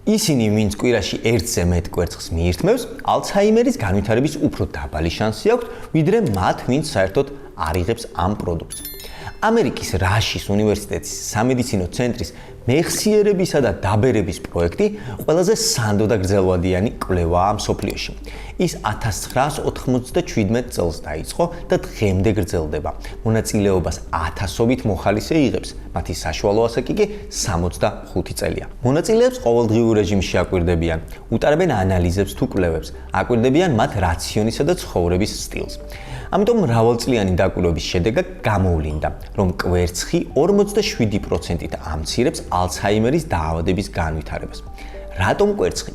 ისინი, ვინც კვირაში ერთზე მეტ კვერცხს მიირთმევს, ალცჰაიმერის განვითარების უფრო დაბალი შანსი აქვთ, ვიდრე მათ, ვინც საერთოდ არ იღებს ამ პროდუქტს. ამერიკის რაშის უნივერსიტეტის სამედიცინო ცენტრის მეხსიერებისა და დაბერების პროექტი ყველაზე სანდო და გრძელვადიანი კვლევაა მსოფლიოში. ის 1997 წელს დაიწყო და დღემდე გრძელდება. მონაწილეობას 1000-ობით მოხალისე იღებს, მათი საშუალო ასაკი კი 65 წელია. მონაწილეებს ყოველდღიურ რეჟიმში აკვირდებიან, უტარებენ ანალიზებს თუ კვლევებს, აკვირდებიან მათ რაციონისა და ცხოვრების სტილს. ამიტომ მრავალწლიანი დაკვირვების შედეგად გამოვლინდა, რომ კვერცხი 47%-ით ამცირებს ალცჰაიმერის დაავადების განვითარებას. რატომ კვერცხი?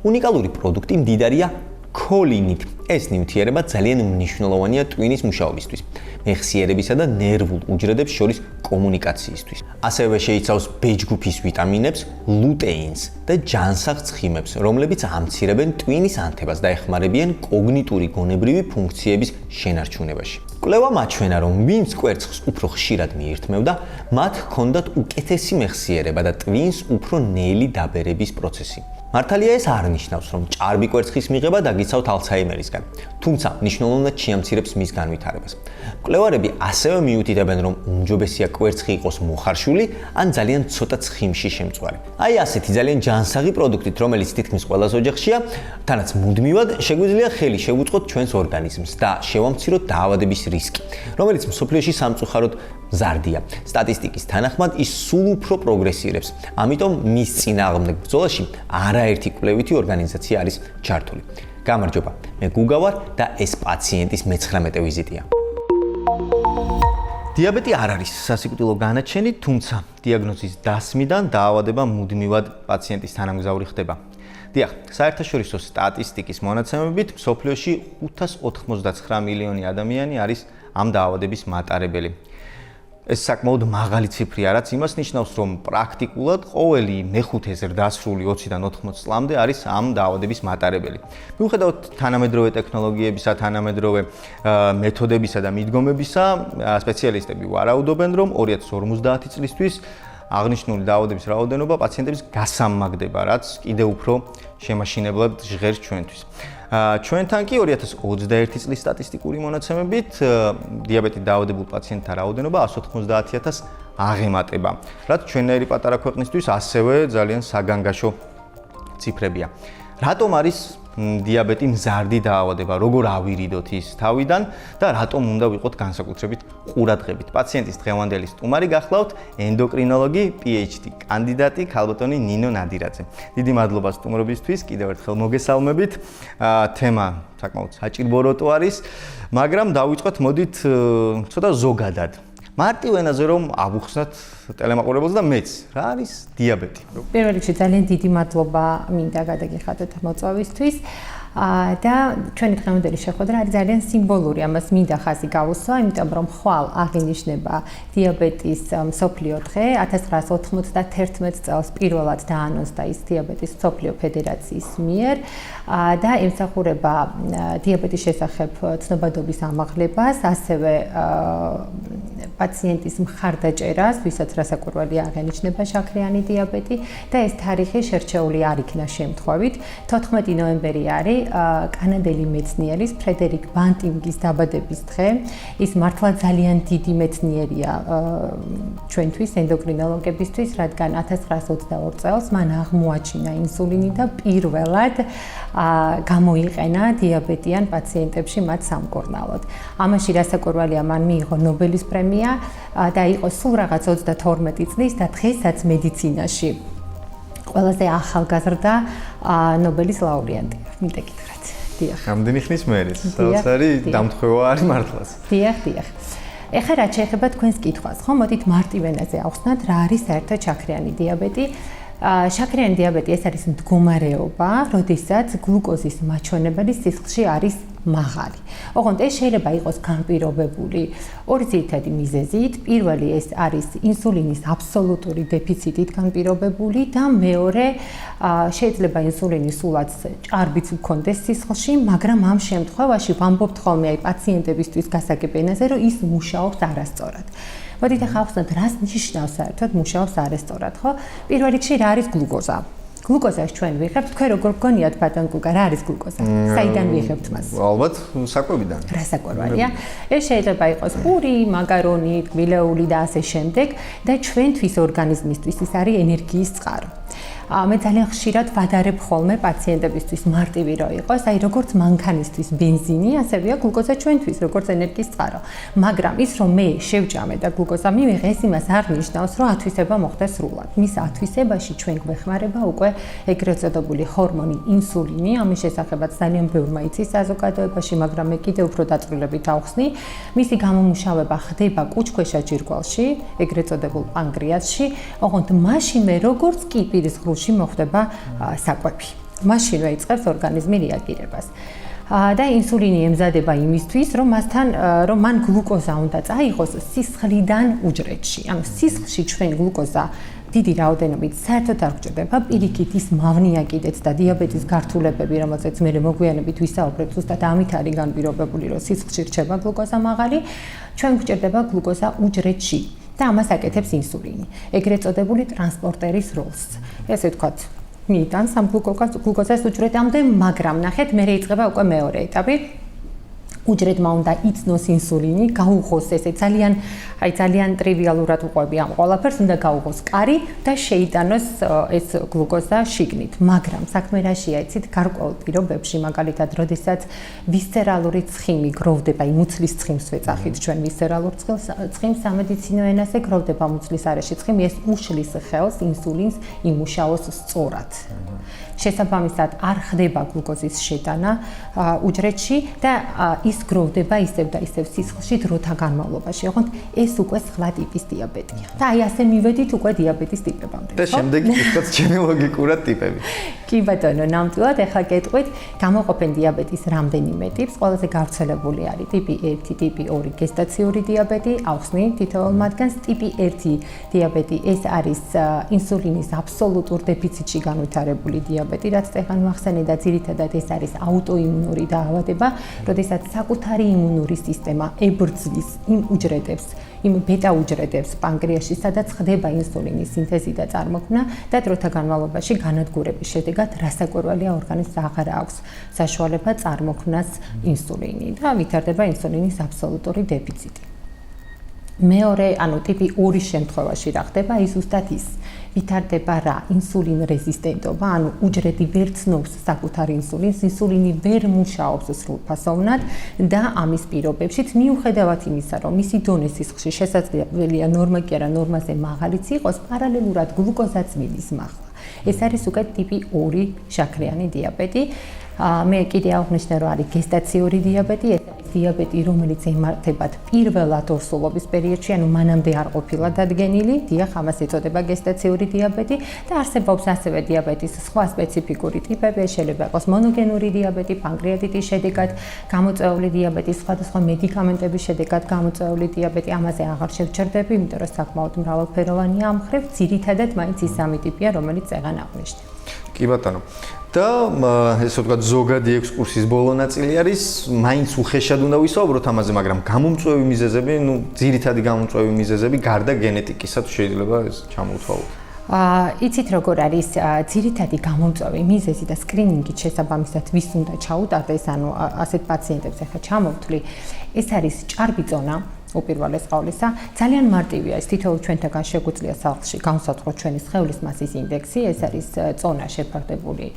უნიკალური პროდუქტი მდიდარია ქოლინით. ეს ნივთიერება ძალიან მნიშვნელოვანია ტვინის მუშაობისთვის, მეხსიერებისა და ნერვულ უჯრედებს შორის კომუნიკაციისთვის. ასევე შეიცავს ბეჯგუფის ვიტამინებს, ლუტეინს და ჯანსაღ ცხიმებს, რომლებიც ამცირებენ ტვინის ანთებას და ეხმარებიან კოგნიტური გონებრივი ფუნქციების შენარჩუნებაში. კვლევამ აჩვენა, რომ ვინც კვერცხს უფრო ხშირად მიირთმევდა, მათ ჰქონდათ უკეთესი მეხსიერება და ტვინს უფრო ნელი დაბერების პროცესი. მართალია ეს არ ნიშნავს, რომ ჭარბი კვერცხის მიღება დაგიცავთ ალცჰაიმერისგან, თუმცა მნიშვნელოვნად შეამცირებს მის განვითარებას. მკვლევარები ასევე მიუთითებენ, რომ უმჯობესია კვერცხი იყოს მოხარშული ან ძალიან ცოტა ცხიმში შემწვარი. აი ასეთი ძალიან ჯანსაღი პროდუქტით, რომელიც თითქმის ყველას ოჯახშია, თანაც მუდმივად შეგვიძლია ხელი შევუწყოთ ჩვენს ორგანიზმს და შევამციროთ დაავადების რისკი, რომელიც მსოფლიოში სამწუხაროდ მზარდია. სტატისტიკის თანახმად ის სულ უფრო პროგრესირებს. ამიტომ მის წინააღმდეგ ბრძოლაში არაერთი კვლევითი ორგანიზაცია არის ჩართული. გამარჯობა, მე გუგა ვარ და ეს პაციენტის მე-19 ვიზიტია. დიაბეტი არ არის სასიკვდილო განაჩენი, თუმცა დიაგნოზის დასმიდან დაავადება მუდმივად პაციენტის თანამგზავრი ხდება. დიახ, საერთაშორისო სტატისტიკის მონაცემებით მსოფლიოში 599 მილიონი ადამიანი არის ამ დაავადების მატარებელი. ეს საკმაოდ მაღალი ციფრია, რაც იმას ნიშნავს, რომ პრაქტიკულად ყოველი მეხუთე ზრდასრული 20-დან 80 წლამდე არის ამ დაავადების მატარებელი. მიუხედავად თანამედროვე ტექნოლოგიებისა, თანამედროვე მეთოდებისა და მიდგომებისა, სპეციალისტები ვარაუდობენ, რომ 2050 წლისთვის აღნიშნული დაავადების რაოდენობა პაციენტების გასამაგდება, რაც კიდევ უფრო შემაშინებლად ჟღერს ჩვენთვის. ჩვენთან კი 2021 წლის სტატისტიკური მონაცემებით დიაბეტით დაავადებულ პაციენტთა რაოდენობა 190,000 აღემატება, რაც ჩვენნაირი პატარა ქვეყნისთვის ასევე ძალიან საგანგაშო ციფრებია. რატომ არის დიაბეტი მზარდი დაავადება, როგორ ავირიდოთ ის თავიდან და რატომ უნდა ვიყოთ განსაკუთრებით ყურადღებით. პაციენტის დღევანდელი სტუმარი გახლავთ ენდოკრინოლოგი, PhD კანდიდატი ქალბატონი ნინო ნადირაძე. დიდი მადლობა სტუმრობისთვის, კიდევ ერთხელ მოგესალმებით. თემა საკმაოდ საჭირო როტო არის, მაგრამ დავიწყოთ მოდით ცოტა ზოგადად. მარტივ ენაზე რომ ავუხსნათ ტელემაყურებელს და მეც, რა არის დიაბეტი? პირველ რიგში ძალიან დიდი მადლობა მინდა გადაგიხადოთ მოწვევისთვის. და ჩვენი დღევანდელი შეხვედრა არის ძალიან სიმბოლური, ამას მინდა ხაზი გავუსვა, იმიტომ რომ ხვალ აღინიშნება დიაბეტის მსოფლიო დღე. 1991 წელს პირველად დაანონსდა ის დიაბეტის მსოფლიო ფედერაციის მიერ და ემსახურება დიაბეტის შესახებ ცნობადობის ამაღლებას, ასევე პაციენტის მხარდაჭერას, ვისაც რასაკვირველია აღინიშნება შაქრიანი დიაბეტი და ეს თარიღი შერჩეული არ იქნა შემთხვევით. 14 ნოემბერი არის კანადელი მეცნიერის ფრედერიკ ბანტინგის დაბადების დღე. ის მართლა ძალიან დიდი მეცნიერია ჩვენთვის, ენდოკრინოლოგებისთვის, რადგან 1922 წელს მან აღმოაჩინა ინსულინი და პირველად გამოიყენა დიაბეტიან პაციენტებში მათ სამკურნალოდ. ამაში რასაკვირველია, მან მიიღო ნობელის პრემია და იყო სულ რაღაც 32 წლის და დღესაც მედიცინაში ყველაზე ახალგაზრდა ნობელის ლაურეატი. მინდა გითხრათ. დიახ. რამდენი ხნის მერე? საოცარი დამთხევა არის მართლაც. დიახ. ეხლა რაც შეეხება თქვენს კითხვას, ხო, მოდით მარტივ ენაზე ავხსნათ, რა არის საერთოდ შაქრიანი დიაბეტი. შაქრიანი დიაბეტი ეს არის მდგომარეობა, როდესაც გლუკოზის მაჩვენებელი სისხლში არის მაღალი. ოღონდ ეს შეიძლება იყოს განპირობებული ორი ძირითადი მიზეზით. პირველი ეს არის ინსულინის აბსოლუტური დეფიციტით განპირობებული და მეორე შეიძლება ინსულინის სულაც ჭარბიც გქონდეს სისხლში, მაგრამ ამ შემთხვევაში ვამბობთ ხოლმე აი პაციენტებისთვის გასაგებ ენაზე, რომ ის მუშაობს არასწორად. მოდით ახლა ავხსნათ, რას ნიშნავს საერთოდ მუშაობს არასწორად, ხო? პირველ რიგში რა არის გლუკოზა? გლუკოზას ჩვენ ვიღებთ, თქვენ როგორ გქონიათ ბატონ გუგა, რა არის გლუკოზა? საიდან ვიღებთ მას? ალბათ საკვებიდან. რა საკვებია? ეს შეიძლება იყოს პური, მაკარონი, გვილეული და ასე შემდეგ და ჩვენთვის ორგანიზმისთვის ის არის ენერგიის წყარო. მე ძალიან ხშირად ვადარებ ხოლმე პაციენტებისთვის მარტივი რო იყოს, აი როგორც მანქანისთვის ბენზინი, ასევეა გლუკოზა ჩვენთვის, როგორც ენერგიის წყარო. მაგრამ ის რომ მე შევჭამე და გლუკოზა მივიღე, ეს იმას არ ნიშნავს, რომ ათვისება მოხდეს სრულად. მის ათვისებაში ჩვენ გვეხმარება უკვე ეგრეთ წოდებული ჰორმონი ინსულინი, ამის შესახებაც ძალიან ბევრმა იცის საზოგადოებაში, მაგრამ მე კიდევ უფრო დაწვრილებით ავხსნი. მისი გამომუშავება ხდება კუჭქვეშა ჯირკვალში, ეგრეთ წოდებულ პანკრეასში, ოღონდ მაშინვე როგორც კი პირის მოხდება საკვები. მაშინვე იწყებს ორგანიზმი რეაგირებას. და ინსულინი ემზადება იმისთვის, რომ მან გლუკოზა უნდა წაიღოს სისხლიდან უჯრედში. ანუ სისხლში ჩვენ გლუკოზა დიდი რაოდენობით საერთოდ არ გვჭირდება, პირიქით ის მავნია კიდეც და დიაბეტის გართულებები, რომელზეც მე მოგვიანებით ვისაუბრებ, ზუსტად ამით არის განპირობებული, რომ სისხლში რჩება გლუკოზა მაღალი, ჩვენ გვჭირდება გლუკოზა უჯრედში. და ამას აკეთებს ინსულინი. ეგრეთ წოდებული ტრანსპორტერის როლს. ესე ვთქვათ, მიიტანს ამ გლუკოზას უჯრედამდე, მაგრამ ნახეთ, მე იწყება უკვე მეორე ეტაპი. უჯრედმა უნდა იცნოს ინსულინი, გაუღოს ესე ძალიან ტრივიალურად უყვები ამ ყველაფერს, უნდა გაუღოს კარი და შეიტანოს ეს გლუკოზა შიგნით. მაგრამ საქმე რაშია, იცით, გარკვეულ პირობებში, მაგალითად, როდესაც ვისცერალური ცხიმი გროვდება, მუცლის ცხიმს ვეძახით ჩვენ ვისცერალურ ცხიმს სამედიცინო ენაზე, გროვდება მუცლის არეში ცხიმი, ეს უშლის ხელს ინსულინს იმუშაოს სწორად. შესაბამისად არ ხდება გლუკოზის შეტანა უჯრედში და ის გროვდება ისევ და ისევ სისხლში დროთა განმავლობაში. ოღონდ ეს უკვე სხვა ტიპის დიაბეტია. და აი ასე მივედით უკვე დიაბეტის ტიპებამდე. და შემდეგ თვითონ ჩემი ლოგიკურად ტიპები. კი ბატონო, ნამდვილად ახლა გეტყვით, გამოყოფენ დიაბეტის რამდენიმე ტიპს. ყველაზე გავრცელებული არის ტიპი 1, ტიპი 2 გესტაციური დიაბეტი, ახსნი თითოეულ მათგანს. ტიპი 1 დიაბეტი ეს არის ინსულინის აბსოლუტურ დეფიციტში განვითარებული დიაბეტი, რაც წეგან მახსენე და ძირითადად ეს არის აუტოიმუნური დაავადება, როდესაც საკუთარი იმუნური სისტემა ებრძვის იმ უჯრედებს, იმ ბეტა უჯრედებს პანკრეასში, სადაც ხდება ინსულინის სინთეზი და წარმოქმნა და დროთა განმავლობაში განადგურების შედეგად რასაკვირველია ორგანიზმს აღარ აქვს საშუალება წარმოქმნას ინსულინი და ვითარდება ინსულინის აბსოლუტური დეფიციტი. მეორე, ანუ ტიპი 2 შემთხვევაში რა ხდება, ის ზუსტად ის ვითარდება რა ინსულინ რეზისტენტობა, ანუ უჯრედი ვერ ცნობს საკუთარ ინსულინს, ინსულინი ვერ მუშაობს სრულფასოვნად და ამის პირობებშიც მიუხედავად იმისა, რომ მისი დონე სისხლში შესაძლებელია ნორმა კი არა ნორმაზე მაღალიც იყოს, პარალელურად გლუკოზაც მიდის მაღლა. ეს არის უკვე ტიპი 2 შაქრიანი დიაბეტი. მე კიდე აღნიშნე, რომ არის გესტაციური დიაბეტი, ეს არის დიაბეტი, რომელიც ემართებათ პირველად ორსულობის პერიოდში, ანუ მანამდე არ ყოფილა დადგენილი, დიახ, ამას ეწოდება გესტაციური დიაბეტი და არსებობს ასევე დიაბეტის სხვა სპეციფიკური ტიპები, შეიძლება იყოს მონოგენური დიაბეტი, პანკრეატიტის შედეგად გამოწვეული დიაბეტი, სხვადასხვა მედიკამენტების შედეგად გამოწვეული დიაბეტი, ამაზე აღარ შევჩერდები, იმიტომ რომ საკმაოდ მრავალფეროვანია ამ მხრივ, ძირითადად მაინც ის სამი ტიპია, რომელიც წეგან აღნიშნე. კი ბატონო. და ესე ვთქვათ, ზოგადი ექსკურსიის ბოლო ნაწილი არის, მაინც უხეშად უნდა ვისაუბროთ ამაზე, მაგრამ გამომწვევი მიზეზები, ძირითადი გამომწვევი მიზეზები გარდა გენეტიკისა თუ შეიძლება ეს ჩამოვთვალოთ. იცით როგორ არის ძირითადი გამომწვევი მიზეზი და სკრინინგით შესაბამისად ვის უნდა ჩაუტარდეს, ანუ ასეთ პაციენტებს ახლა ჩამოვთვლი, ეს არის ჭარბი წონა. უპირველეს ყოვლისა, ძალიან მარტივია ეს თითოეულ ჩვენთაგან შეგვიძლია სახლში განსაზღვროთ ჩვენი სხეულის მასის ინდექსი, ეს არის წონა შეფარდებული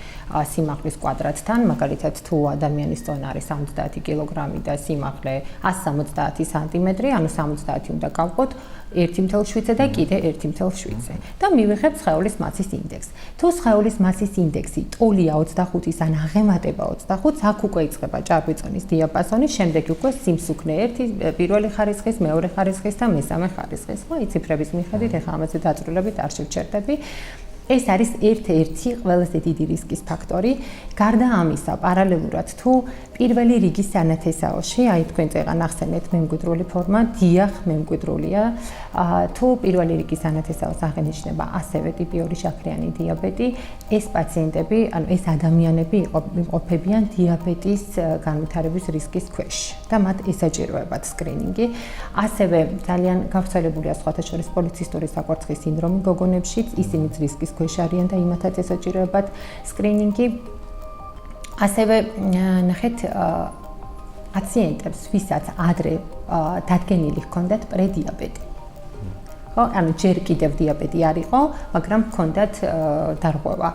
სიმაღლის კვადრატთან, მაგალითად თუ ადამიანის წონა არის 70 კილოგრამი და სიმაღლე 170 სანტიმეტრი, ანუ 70 უნდა გავყოთ 1.7 და კიდე 1.7 და მივიღებ სხეულის მასის ინდექსს. თუ სხეულის მასის ინდექსი ტოლია 25-ის ან აღემატება 25-ს, აქ უკვე იწყება ჭარბი წონის დიაპაზონი, შემდეგ უკვე სიმსუქნე პირველი ხარისხის, მეორე ხარისხის და მესამე ხარისხის. ხო, აი ციფრების მიხედვით ახლა ამაზე დაწვრილებით არ შევჩერდები. ეს არის ერთ-ერთი ყველაზე დიდი რისკის ფაქტორი. გარდა ამისა, პარალელურად თუ პირველი რიგის სანათესაოში, აი თქვენ წეგან ახსენეთ მემკვიდრული ფორმა, დიახ, მემკვიდრულია. თუ პირველი რიგის სანათესაოს აღენიშნება ასევე ტიპი 2 შაქრიანი დიაბეტი, ეს პაციენტები, ანუ ეს ადამიანები იმყოფებიან დიაბეტის განვითარების რისკის ქვეშ და მათ ესაჭიროებათ სკრინინგი. ასევე ძალიან გავრცელებულია სხვათა შორის პოლიცისტური საკვარცხის სინდრომი გოგონებშიც, ისინიც რისკის ქვეშ არიან და იმათაც ესაჭიროებათ სკრინინგი. ასევე ნახეთ პაციენტებს, ვისაც ადრე დადგენილი ჰქონდათ პრედიაბეტი. ხო, ანუ ჯერ კიდევ დიაბეტი არ იყო, მაგრამ ჰქონდათ დარღვევა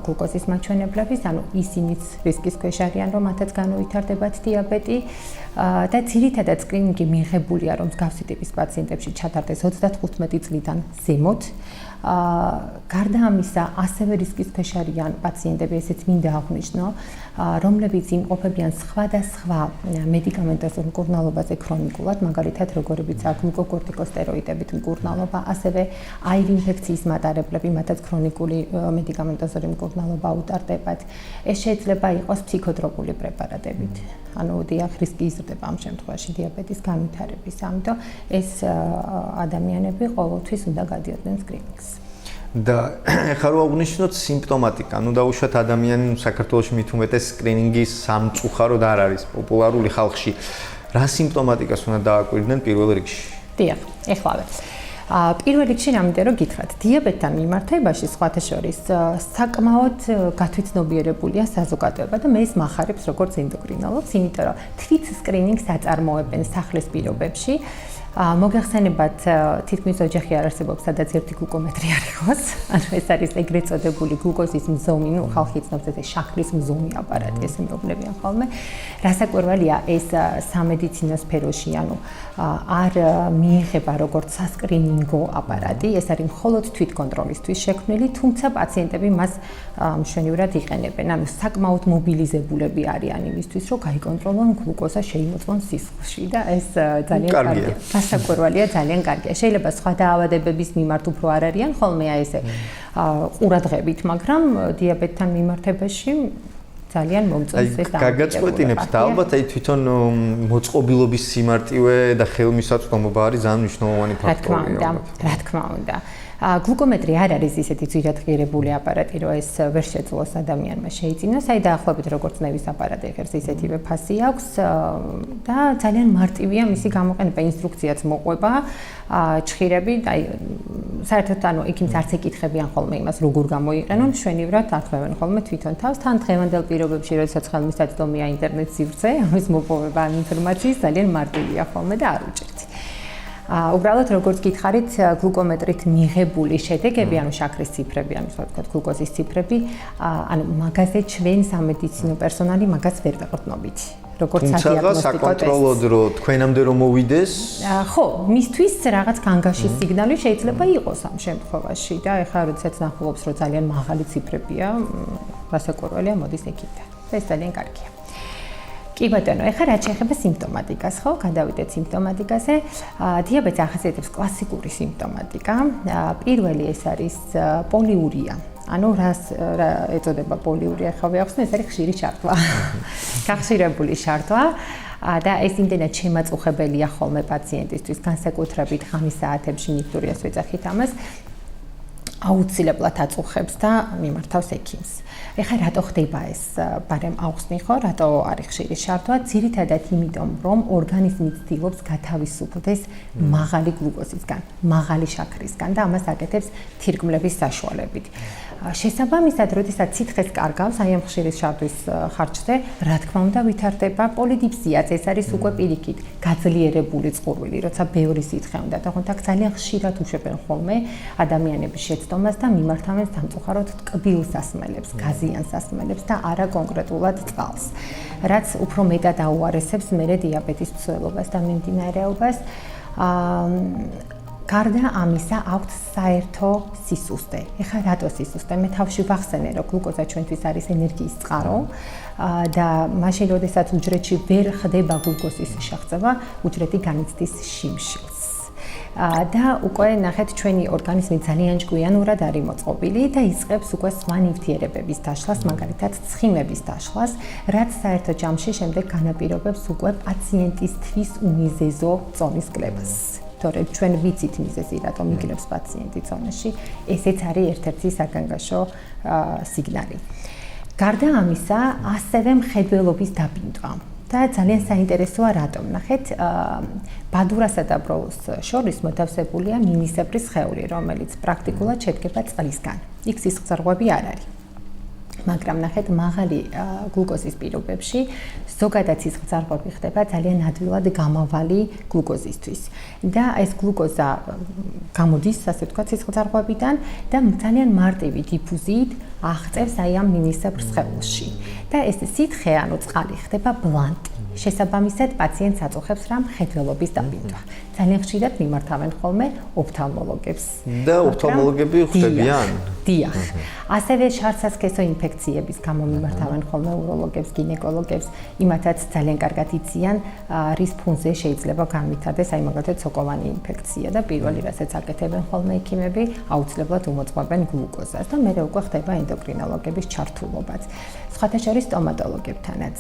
გლუკოზის მაჩვენებლების, ანუ ისინიც რისკის ქვეშ არიან, რომ მათაც განუვითარდებათ დიაბეტი და ძირითადად სკრინინგი მიღებულია, რომ მსგავსი ტიპის პაციენტებში ჩატარდეს 35 წლიდან ზემოთ. გარდა ამისა, ასევე რისკის ქვეშ არიან პაციენტები, ესეც მინდა აღვნიშნო, რომლებიც იმყოფებიან სხვადასხვა მედიკამენტოზურ მკურნალობაზე ქრონიკულად, მაგალითად, როგორებიც აქვს გლუკოკორტიკოსტეროიდებით მკურნალობა, ასევე აირი ინფექციის მატარებლები, მათაც ქრონიკული მედიკამენტოზური მკურნალობა უტარდებათ. ეს შეიძლება იყოს ფსიქოტროპული პრეპარატებით. ანუ დიახ, რისკი იზრდება ამ შემთხვევაში დიაბეტის განვითარების. ამიტომ ეს ადამიანები ყოველთვის უნდა გადიოდნენ სკრინინგს. და ეხლა რო აღნიშნოთ სიმპტომატიკა, ну დაუშვათ ადამიანი საქართველოში მით უმეტეს სკრინინგის სამწუხაროდ არ არის პოპულარული ხალხში. რა სიმპტომატიკას უნდა დააკვირდნენ პირველ რიგში? დიახ, ეხლავე. პირველ რიგში რამე რომ გითხრათ, დიაბეტთან მიმართებაში სხვათა შორის საკმაოდ გათვითცნობიერებულია საზოგადოება და მე ეს მახარებს როგორც ენდოკრინოლოგს, იმიტომ რომ თვით სკრინინგს აწარმოებენ სახლის პირობებში. მოგეხსენებათ, თითქმის ოჯახი არ არსებობს, სადაც ერთი გლუკომეტრი არ იყოს. ანუ ეს არის ეგრეთ წოდებული გლუკოზის მზომი, ну ხალხი ცნობს ეს შაქრის მზომი აპარატი, ესე მრობლებიან ხოლმე. რასაკვირველია, ეს სამედიცინო სფეროში, ანუ არ მიიღება როგორც სასკრინინგო აპარატი, ეს არის მხოლოდ თვითკონტროლისთვის შექმნილი, თუმცა პაციენტები მას მშვენივრად იყენებენ. ანუ საკმაოდ მობილიზებულები არიან იმისთვის, რომ გაიკონტროლონ გლუკოზა შეიმოწმონ სისხლში და ეს ძალიან კარგია. გასაკვირველია, ძალიან კარგია. შეიძლება სხვა დაავადებების მიმართ უფრო არ არიან ხოლმე ესე ყურადღებით, მაგრამ დიაბეტთან მიმართებაში ძალიან მომწონს ეს დაავადება. გაგაწყვეტინებს და ალბათ აი თვითონ მოწყობილობის სიმარტივე და ხელმისაწვდომობა არის ძალიან მნიშვნელოვანი ფაქტორი. რა თქმა უნდა. გლუკომეტრი არ არის ისეთი ძირად ღირებული აპარატი, რომ ეს ვერ შეძლოს ადამიანმა შეიძინოს. აი დაახლოებით როგორც ნევის აპარატი ეხერს, ისეთივე ფასი აქვს და ძალიან მარტივია მისი გამოყენება, ინსტრუქციაც მოყვება, ჭხირები, აი საერთოდ ანუ იქით არც ეკითხებიან ხოლმე იმას, როგორ გამოიყენონ, მშვენივრად ართმევენ ხოლმე თვითონ თავს. თან დღევანდელ პირობებში, როდესაც ხელმისაწვდომია ინტერნეტ სივრცე, ამის მოპოვება ამ ინფორმაციის ძალიან მარტივია ხოლმე და არ უჭირთ. უბრალოდ როგორც გითხარით, გლუკომეტრით მიღებული შედეგები, ანუ შაქრის ციფრები, ანუ ასე ვთქვათ, გლუკოზის ციფრები, ანუ მაგაზე ჩვენ სამედიცინო პერსონალი მაგას ვერ ვეყრდნობით. როგორც სადიაგნოსტიკო საკონტროლოდ რო თქვენამდე რომ მოვიდეს? ხო, მისთვის რაღაც განგაშის სიგნალი შეიძლება იყოს ამ შემთხვევაში და ეხლა როდესაც ნახულობს, რომ ძალიან მაღალი ციფრებია, რასაკვირველია, მოდის ეკიდა. და ეს ძალიან კარგია. კი ბატონო, ეხლა რაც შეეხება სიმპტომატიკას, ხო, გადავიდეთ სიმპტომატიკაზე. დიაბეტს ახასიათებს კლასიკური სიმპტომატიკა. პირველი ეს არის პოლიურია. ანუ რა ეწოდება პოლიურია, ხო ვახსენე, ეს არის ხშირი შარტვა. გახშირებული შარტვა და ეს იმდენად შემაწუხებელია ხოლმე პაციენტისთვის, განსაკუთრებით ღამის საათებში, ნიქტურიას ვეძახით ამას. აუცილებლად აწუხებს და მიმართავს ექიმს. ეხლა რატო ხდება ეს? ბარემ აუხსნი ხო, რატო არის ხშირი შარტვა? ძირითადად იმიტომ, რომ ორგანიზმი ცდილობს გათავისუფლდეს მაღალი გლუკოზისგან, მაღალი შაქრისგან და ამას აკეთებს თირკმლების საშუალებით. შესაბამისად, როდესაც სითხეს კარგავს აი ამ ხშირი შარტვის ხარჯზე, რა თქმა უნდა, ვითარდება პოლიდიფზიაც, ეს არის უკვე პირიქით გაძლიერებული წყურვილი, როცა ბევრი სითხე უნდა და თქო ძალიან ხშირად უშვებენ ხოლმე ადამიანების შეცდომას და მიმართავენ სამწუხაროდ ტკბილ სასმელებს, გაზიან სასმელებს და არა კონკრეტულად წყალს, რაც უფრო მეტად აუარესებს მერე დიაბეტის მსვლელობას და მიმდინარეობას. გარდა ამისა აქვს საერთო სისუსტე. ეხლა რატო სისუსტე? მე თავში ვახსენე, რომ გლუკოზა ჩვენთვის არის ენერგიის წყარო და მაშინ, როდესაც უჯრედში ვერ ხდება გლუკოზის შეღწევა, უჯრედი განიცდის შიმშილს. და უკვე ნახეთ, ჩვენი ორგანიზმი ძალიან ჭკვიანურად არის მოწყობილი და იწყებს უკვე სხვა ნივთიერებების დაშლას, მაგალითად ცხიმების დაშლას, რაც საერთო ჯამში შემდეგ განაპირობებს უკვე პაციენტისთვის უმიზეზო წონის კლებას. თორემ ჩვენ ვიცით მიზეზი, რატომ იგლებს პაციენტი წონაში, ესეც არის ერთ-ერთი საგანგაშო სიგნალი. გარდა ამისა, ასევე მხედველობის დაბინდვა. და ძალიან საინტერესოა რატომ. ნახეთ, ბადურასა და ბროლს შორის მოთავსებულია მინისებრი სხეული, რომელიც პრაქტიკულად შედგება წყლისგან. იქ სისხლძარღვები არ არის. მაგრამ ნახეთ, მაღალი გლუკოზის პირობებში ზოგადად სისხლძარღვები ხდება ძალიან ადვილად გამავალი გლუკოზისთვის. და ეს გლუკოზა გამოდის, ასე ვთქვათ, სისხლძარღვებიდან და ძალიან მარტივი დიფუზიით აღწევს აი ამ მინისებრ სხეულში. და ეს სითხე, ანუ წყალი ხდება ბლანტი. შესაბამისად, პაციენტს აწუხებს რა მხედველობის დაბინდვა. ძალიან ხშირად მიმართავენ ხოლმე ოფთალმოლოგებს. და ოფთალმოლოგები ხვდებიან? დიახ. ასევე შარცასქესო ინფექციების გამო მიმართავენ ხოლმე უროლოგებს, გინეკოლოგებს, იმათაც ძალიან კარგად იციან, რის ფონზე შეიძლება განვითარდეს აი მაგალითად სოკოვანი ინფექცია და პირველი რასაც აკეთებენ ხოლმე ექიმები, აუცილებლად უმოწყობენ გლუკოზას და მერე უკვე ხდება ენდოკრინოლოგების ჩართულობაც. სხვათა შორის სტომატოლოგებთანაც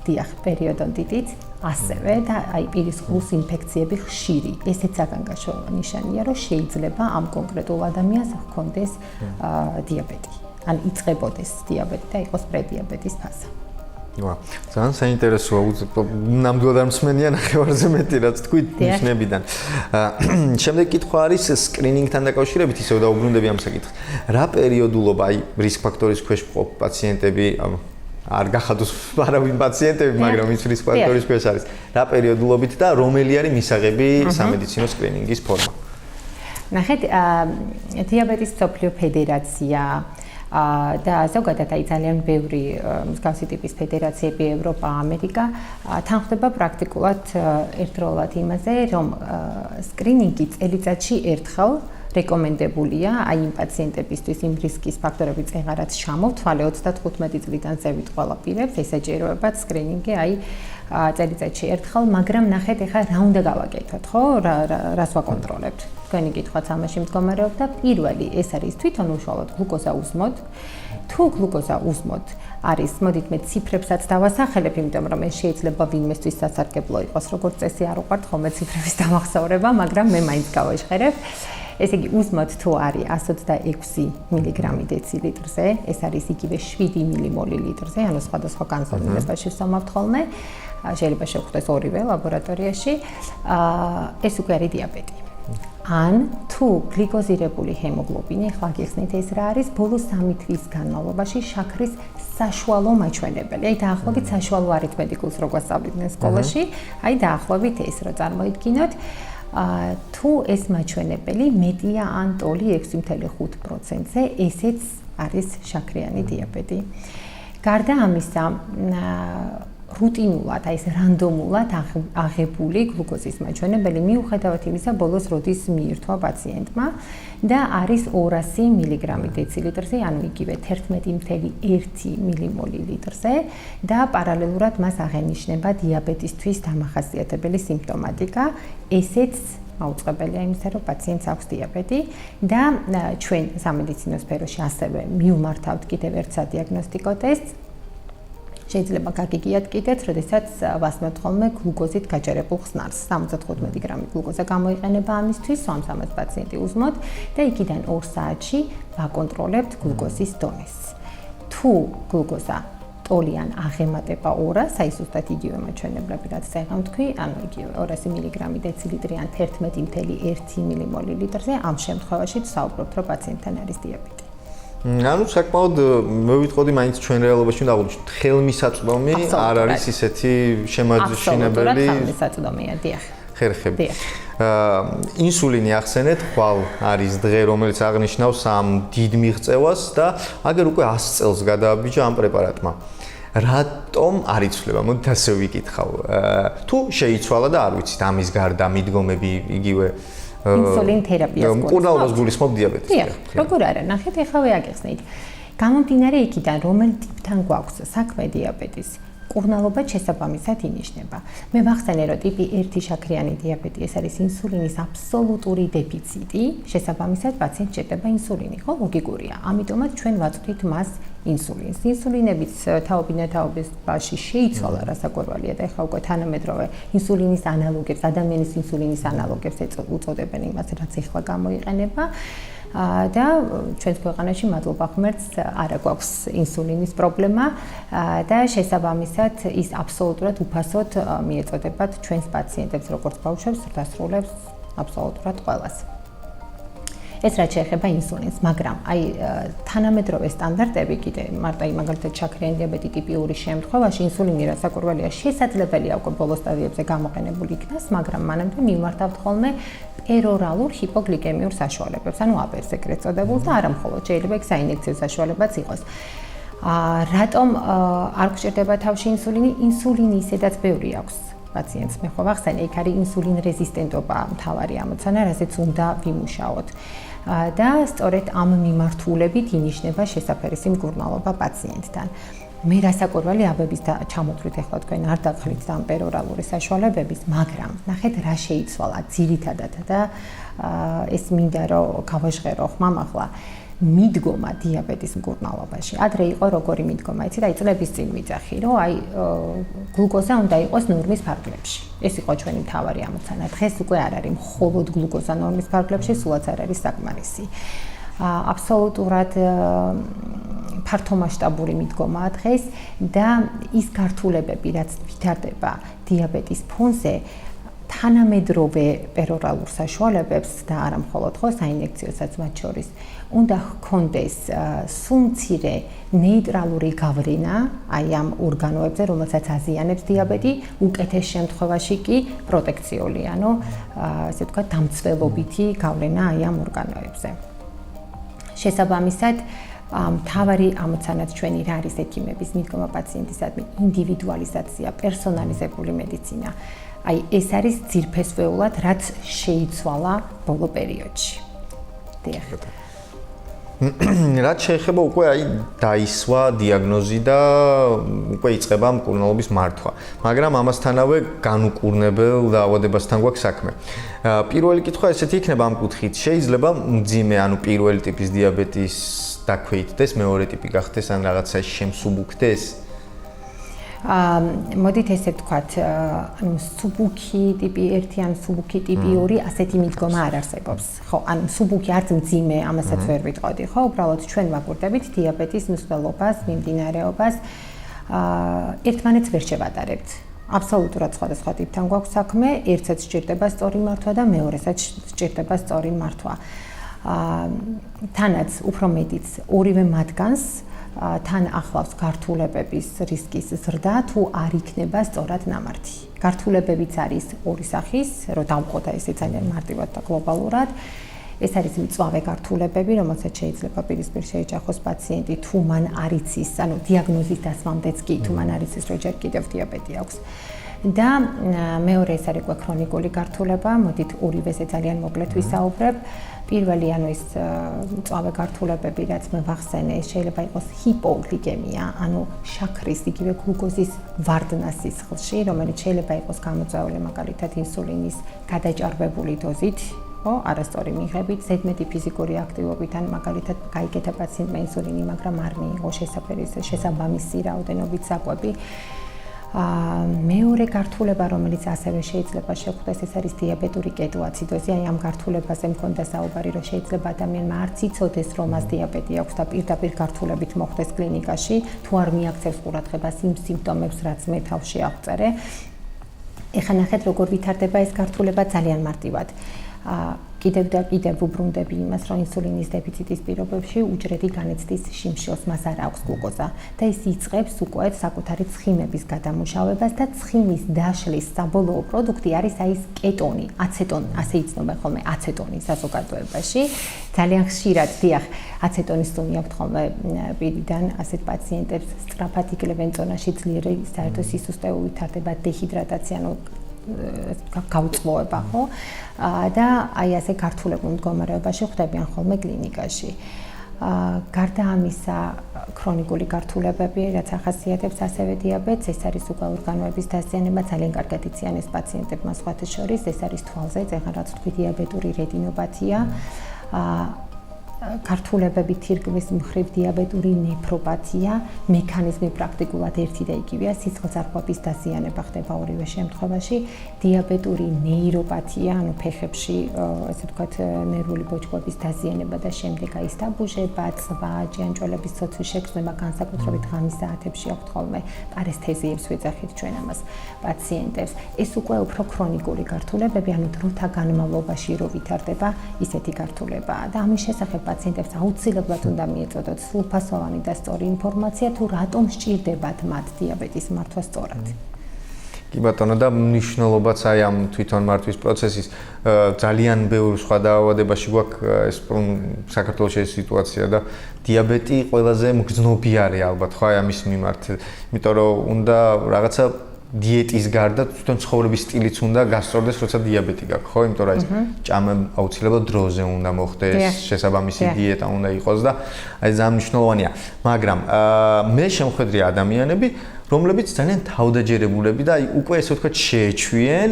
დიახ, პერიოდონტიტით ასევე და აი პირის ღრუს ინფექციები ხშირი. ესეც საგანგაშო ნიშანია, რომ შეიძლება ამ კონკრეტულ ადამიანს ჰქონდეს დიაბეტი. ან იწყებოდეს დიაბეტი და იყოს პრედიაბეტის ფაზა. ძალიან საინტერესოა, ნამდვილად არ მსმენია ნახევარზე მეტი რაც თქვით ნიშნებიდან. შემდეგ კითხვა არის სკრინინგთან დაკავშირებით, ისევ დაუბრუნდები ამ საკითხს. რა პერიოდულობა აი რისკ ფაქტორის ქვეშ მყოფ პაციენტები არ გახადოს არავინ პაციენტები, მაგრამ ის რისკ ფაქტორის ქვეშ არის. რა პერიოდულობით და რომელი არის მისაღები სამედიცინო სკრინინგის ფორმა? ნახეთ, დიაბეტის მსოფლიო ფედერაცია და ზოგადად აი ძალიან ბევრი მსგავსი ტიპის ფედერაციები ევროპა, ამერიკა თან ხდება პრაქტიკულად ერთდროულად იმაზე, რომ სკრინინგი წელიწადში ერთხელ რეკომენდებულია აი იმ პაციენტებისთვის იმ რისკის ფაქტორებით ეღარაც ჩამოვთვალე 35 წლიდან ზევით ყველა პირებს ესაჭიროებათ სკრინინგი აი წელიწადში ერთხელ, მაგრამ ნახეთ ეხლა რა უნდა გავაკეთოთ, ხო? რას ვაკონტროლებთ? თქვენი კითხვაც ამაში მდგომარეობს და პირველი ეს არის თვითონ უშუალოდ გლუკოზა უსმოთ. თუ გლუკოზა უსმოთ არის, მოდით მე ციფრებსაც დავასახელებ, იმიტომ რომ ეს შეიძლება ვინმესთვის სასარგებლო იყოს, როგორც წესი არ უყვართ ხოლმე ციფრების დამახსოვრება, მაგრამ მე მაინც გავაჟღერებ. ესე იგი, უსმოთ თუ არის 126 მგ დეცილიტრზე, ეს არის იგივე 7 მმოლ-ლიტრზე, ანუ სხვადასხვა განზომილებაში ვსამართ ხოლმე. შეიძლება შევხვდეს ორივე ლაბორატორიაში. ეს უკვე არის დიაბეტი. ან თუ გლიკოზირებული ჰემოგლობინი, ახლა გიხსნით ეს რა არის, ბოლო 3 თვის განმავლობაში შაქრის საშუალო მაჩვენებელი. აი დაახლოებით საშუალო არითმეტიკულს რო გვასწავლიდნენ სკოლაში, აი დაახლოებით ეს რო წარმოიდგინოთ, თუ ეს მაჩვენებელი მეტია ან ტოლი 6.5%-ზე, ესეც არის შაქრიანი დიაბეტი. გარდა ამისა, რუტინულად, აი ეს რანდომულად აღებული გლუკოზის მაჩვენებელი მიუხედავად იმისა, ბოლოს როდის მიირთვა პაციენტმა და არის 200 მგ დეცილიტრზე, ანუ იგივე 11.1 მმოლ-ლიტრზე და პარალელურად მას აღენიშნება დიაბეტისთვის დამახასიათებელი სიმპტომატიკა. ესეც მაუწყებელია იმისა, რომ პაციენტს აქვს დიაბეტი და ჩვენ სამედიცინო სფეროში ასევე მივმართავთ კიდევ ერთ სადიაგნოსტიკო ტესტს. შეიძლება გაგიგიათ კიდეც, როდესაც ვასმევთ ხოლმე გლუკოზით გაჯერებულ ხსნარს. 75 გრამი გლუკოზა გამოიყენება ამისთვის, ამ 300 პაციენტი უსმოთ და იქიდან 2 საათში ვაკონტროლებთ გლუკოზის დონეს. თუ გლუკოზა ტოლიან აღემატება 200, აი ზუსტად იგივე მაჩვენებლები, რაც წეგან თქვი, ანუ იგივე 200 მგ დეცილიტრი ან 11.1 მმოლ-ლიტრზე, ამ შემთხვევაში ვსაუბრობთ, რომ პაციენტთან არის დიაბეტი. ანუ საკმაოდ მე ვიტყოდი მაინც ჩვენ რეალობაში უნდა აღვნიშნოთ, ხელმისაწვდომი არ არის ისეთი შემაჯიშინებელი. აბსოლუტურად ხელმისაწვდომია, დიახ. ხერხები. ინსულინი ახსენეთ, ხვალ არის დღე, რომელიც აღნიშნავს ამ დიდ მიღწევას და აგერ უკვე 100 წელს გადააბიჯა ამ პრეპარატმა. რატომ არ იცვლება? მოდით ასე ვიკითხავ. თუ შეიცვალა და არ ვიცით, ამის გარდა მიდგომები იგივე ინსულინ თერაპიას მკურნალობას გულისხმობ დიაბეტის. დიახ, როგორ არა, ნახეთ, ეხავე აგიხსნით. გამომდინარე იქიდან, რომელ ტიპთან გვაქვს საქმე დიაბეტის, მკურნალობა შესაბამისად ინიშნება. მე ვახსენე, რომ ტიპი 1 შაქრიანი დიაბეტი, ეს არის ინსულინის აბსოლუტური დეფიციტი, შესაბამისად პაციენტს ჭირდება ინსულინი, ხო, ლოგიკურია. ამიტომაც ჩვენ ვაწვდით მას ინსულინს. ინსულინების თაობინათაობაში შეიცვალა რასაკვირველია და ეხლა უკვე თანამედროვე ინსულინის ანალოგებს, ადამიანის ინსულინის ანალოგებს უწოდებენ იმას, რაც ეხლა გამოიყენება. და ჩვენს ქვეყანაში მადლობა ღმერთს არ აქვს ინსულინის პრობლემა და შესაბამისად ის აბსოლუტურად უფასოდ მიეწოდებათ ჩვენს პაციენტებს, როგორც ბავშვებს, დასრულებს აბსოლუტურად ყველას. ეს რაც შეეხება ინსულინს, მაგრამ აი თანამედროვე სტანდარტები კიდე მარტო მაგალითად შაქრიანი დიაბეტი ტიპი 2-ის შემთხვევაში ინსულინი რასაკურველია შესაძლებელია უკვე ბოლო სტადიებზე გამოყენებული იქნას, მაგრამ მანამდე მიმართავთ ხოლმე პერორალურ ჰიპოგლიკემიურ საშუალებებს, ანუ აპერს ეგრეთ წოდებულს და არა მხოლოდ შეიძლება იქ საინექციო საშუალებაც იყოს. რატომ არ გვჭირდება თავში ინსულინი? ინსულინი ისედაც ბევრი აქვს პაციენტს. მე ხო ვახსენე, იქ არის ინსულინ რეზისტენტობა მთავარი ამოცანა, რასაც უნდა ვიმუშაოთ. და სწორედ ამ მიმართულებით ინიშნება შესაფერისი მკურნალობა პაციენტთან. მე რასაკურველი აბების და ჩამოთვლით ახლა თქვენ არ დაგხლით ამ პერორალური საშუალებების, მაგრამ ნახეთ რა შეიცვალა ძირითადად და ეს მინდა რომ გავაჟღერო ხმამ ახლა მიდგომა დიაბეტის მკურნალობაში. ადრე იყო როგორი მიდგომა, იცით, აი წლების წინ ვიძახი, რომ აი გლუკოზა უნდა იყოს ნორმის ფარგლებში. ეს იყო ჩვენი მთავარი ამოცანა. დღეს უკვე არ არის მხოლოდ გლუკოზა ნორმის ფარგლებში, სულაც არ არის საკმარისი. აბსოლუტურად ფართომასშტაბური მიდგომაა დღეს და ის გართულებები, რაც ვითარდება დიაბეტის ფონზე, თანამედროვე პერორალურ საშუალებებს და არა მხოლოდ ხო საინექციოსაც მათ შორის უნდა ჰქონდეს სულ მცირე ნეიტრალური გავლენა აი ამ ორგანოებზე, რომელსაც აზიანებს დიაბეტი, უკეთეს შემთხვევაში კი პროტექციული, ანუ ასე ვთქვათ, დამცველობითი გავლენა აი ამ ორგანოებზე. შესაბამისად, მთავარი ამოცანაც ჩვენი რა არის ექიმების მიდგომა პაციენტისადმი, ინდივიდუალიზაცია, პერსონალიზებული მედიცინა. აი ეს არის ძირფესვეულად, რაც შეიცვალა ბოლო პერიოდში. დიახ. რაც შეეხება უკვე აი დაისვა დიაგნოზი და უკვე იწყება მკურნალობის მართვა. მაგრამ ამასთანავე განუკურნებელ დაავადებასთან გვაქვს საქმე. პირველი კითხვა ესეთი იქნება ამ კუთხით. შეიძლება მძიმე, ანუ პირველი ტიპის დიაბეტის დაქვეითდეს, მეორე ტიპი გახდეს ან რაღაცაში შემსუბუქდეს? მოდით ესე ვთქვათ, ანუ სუბუქი ტიპი 1 ან სუბუქი ტიპი 2 ასეთი მიდგომა არ არსებობს. ხო, ანუ სუბუქი არც მძიმე, ამასაც ვერ ვიტყოდი, ხო? უბრალოდ ჩვენ ვაკვირდებით დიაბეტის მსვლელობას, მიმდინარეობას, ერთმანეთს ვერ შევატარებთ. აბსოლუტურად სხვადასხვა ტიპთან გვაქვს საქმე, ერთსაც სჭირდება სწორი მართვა და მეორესაც სჭირდება სწორი მართვა. თანაც უფრო მეტიც ორივე მათგანს თან ახლავს გართულებების რისკის ზრდა თუ არ იქნება სწორად ნამართი. გართულებებიც არის ორი სახის, რომ დავყოთ ესე ძალიან მარტივად და გლობალურად. ეს არის მწვავე გართულებები, რომელსაც შეიძლება პირისპირ შეეჯახოს პაციენტი, თუ მან არ იცის, ანუ დიაგნოზის დასვამდეც კი, თუ მან არ იცის, რომ ჯერ კიდევ დიაბეტი აქვს. და მეორე ეს არის ქრონიკული გართულება, მოდით ორივეზე ძალიან მოკლედ ვისაუბრებ. პირველი ანუ ეს მწვავე გართულებები, რაც მე ვახსენე, შეიძლება იყოს ჰიპოგლიკემია, ანუ შაქრის იგივე გლუკოზის ვარდნა სისხლში, რომელიც შეიძლება იყოს გამოწვეული მაგალითად ინსულინის გადაჭარბებული დოზით, ხო, არასწორი მიღებით, ზედმეტი ფიზიკური აქტივობით, ან მაგალითად გაიგეთა პაციენტმა ინსულინი, მაგრამ არ მიიღო შესაბამისი რაოდენობით საკვები. მეორე გართულება, რომელიც ასევე შეიძლება შეხვდეს, ეს არის დიაბეტური კეტოაციდოზი. აი ამ გართულებაზე მქონდა საუბარი, რომ შეიძლება ადამიანმა არც იცოდეს, რომ მას დიაბეტი აქვს და პირდაპირ გართულებით მოხვდეს კლინიკაში, თუ არ მიაქცევს ყურადღებას იმ სიმპტომებს, რაც მე თავში აღწერე. ეხლა ნახეთ, როგორ ვითარდება ეს გართულება ძალიან მარტივად. კიდევ და კიდევ ვუბრუნდები იმას, რომ ინსულინის დეფიციტის პირობებში უჯრედი განიცდის შიმშილს, მას არ აქვს გლუკოზა და ის იწყებს უკვე საკუთარი ცხიმების გადამუშავებას და ცხიმის დაშლის საბოლოო პროდუქტი არის აი ეს კეტონი, აცეტონი, ასე იცნობენ ხოლმე აცეტონი საზოგადოებაში. ძალიან ხშირად, დიახ, აცეტონის თუ მიაქვთ ხოლმე პირიდან ასეთ პაციენტებს სწრაფად იკლებენ წონაში, ძლიერი საერთო სისუსტე ვითარდება, დეჰიდრატაცია, ანუ გაუწყლოება, ხო? და აი ასე გართულებულ მდგომარეობაში ხვდებიან ხოლმე კლინიკაში. გარდა ამისა, ქრონიკული გართულებები, რაც ახასიათებს ასევე დიაბეტს, ეს არის უკვე ორგანოების დაზიანება, ძალიან კარგად იციან ეს პაციენტებმა სხვათა შორის, ეს არის თვალზე, ეხლა რაც თქვი დიაბეტური რეტინოპათია. გართულებები თირკმლის მხრივ დიაბეტური ნეფროპათია, მექანიზმი პრაქტიკულად ერთი და იგივეა, სისხლძარღვების დაზიანება ხდება ორივე შემთხვევაში, დიაბეტური ნეიროპათია, ანუ ფეხებში, ესე ვთქვათ, ნერვული ბოჭკოების დაზიანება და შემდეგ ის დაბუჟება, წვა, ჭიანჭველების ცოცვის შეგრძნება, განსაკუთრებით ღამის საათებში აქვთ ხოლმე პარესთეზიებს ვეძახით ჩვენ ამას პაციენტებს. ეს უკვე უფრო ქრონიკული გართულებები, ანუ დროთა განმავლობაში რო ვითარდება ისეთი გართულებაა და ამის შესახებ პაციენტებს აუცილებლად უნდა მიეწოდოთ სრულფასოვანი და სწორი ინფორმაცია თუ რატომ სჭირდებათ მათ დიაბეტის მართვა სწორად. კი ბატონო და მნიშვნელობაც აი ამ თვითონ მართვის პროცესის ძალიან ბევრ სხვა დაავადებაში გვაქვს ეს საქართველოში ეს სიტუაცია და დიაბეტი ყველაზე მგრძნობიარე ალბათ ხო აი ამის მიმართ, იმიტომ რომ უნდა რაღაცა დიეტის გარდა თვითონ ცხოვრების სტილიც უნდა გასწორდეს, როცა დიაბეტი გაქვს, ხო? იმიტომ რომ აი ჭამა აუცილებლად დროზე უნდა მოხდეს, შესაბამისი დიეტა უნდა იყოს და აი ძალიან მნიშვნელოვანია. მაგრამ მე შემხედრია ადამიანები, რომლებიც ძალიან თავდაჯერებულები და აი უკვე ესე ვთქვათ შეეჩვიენ,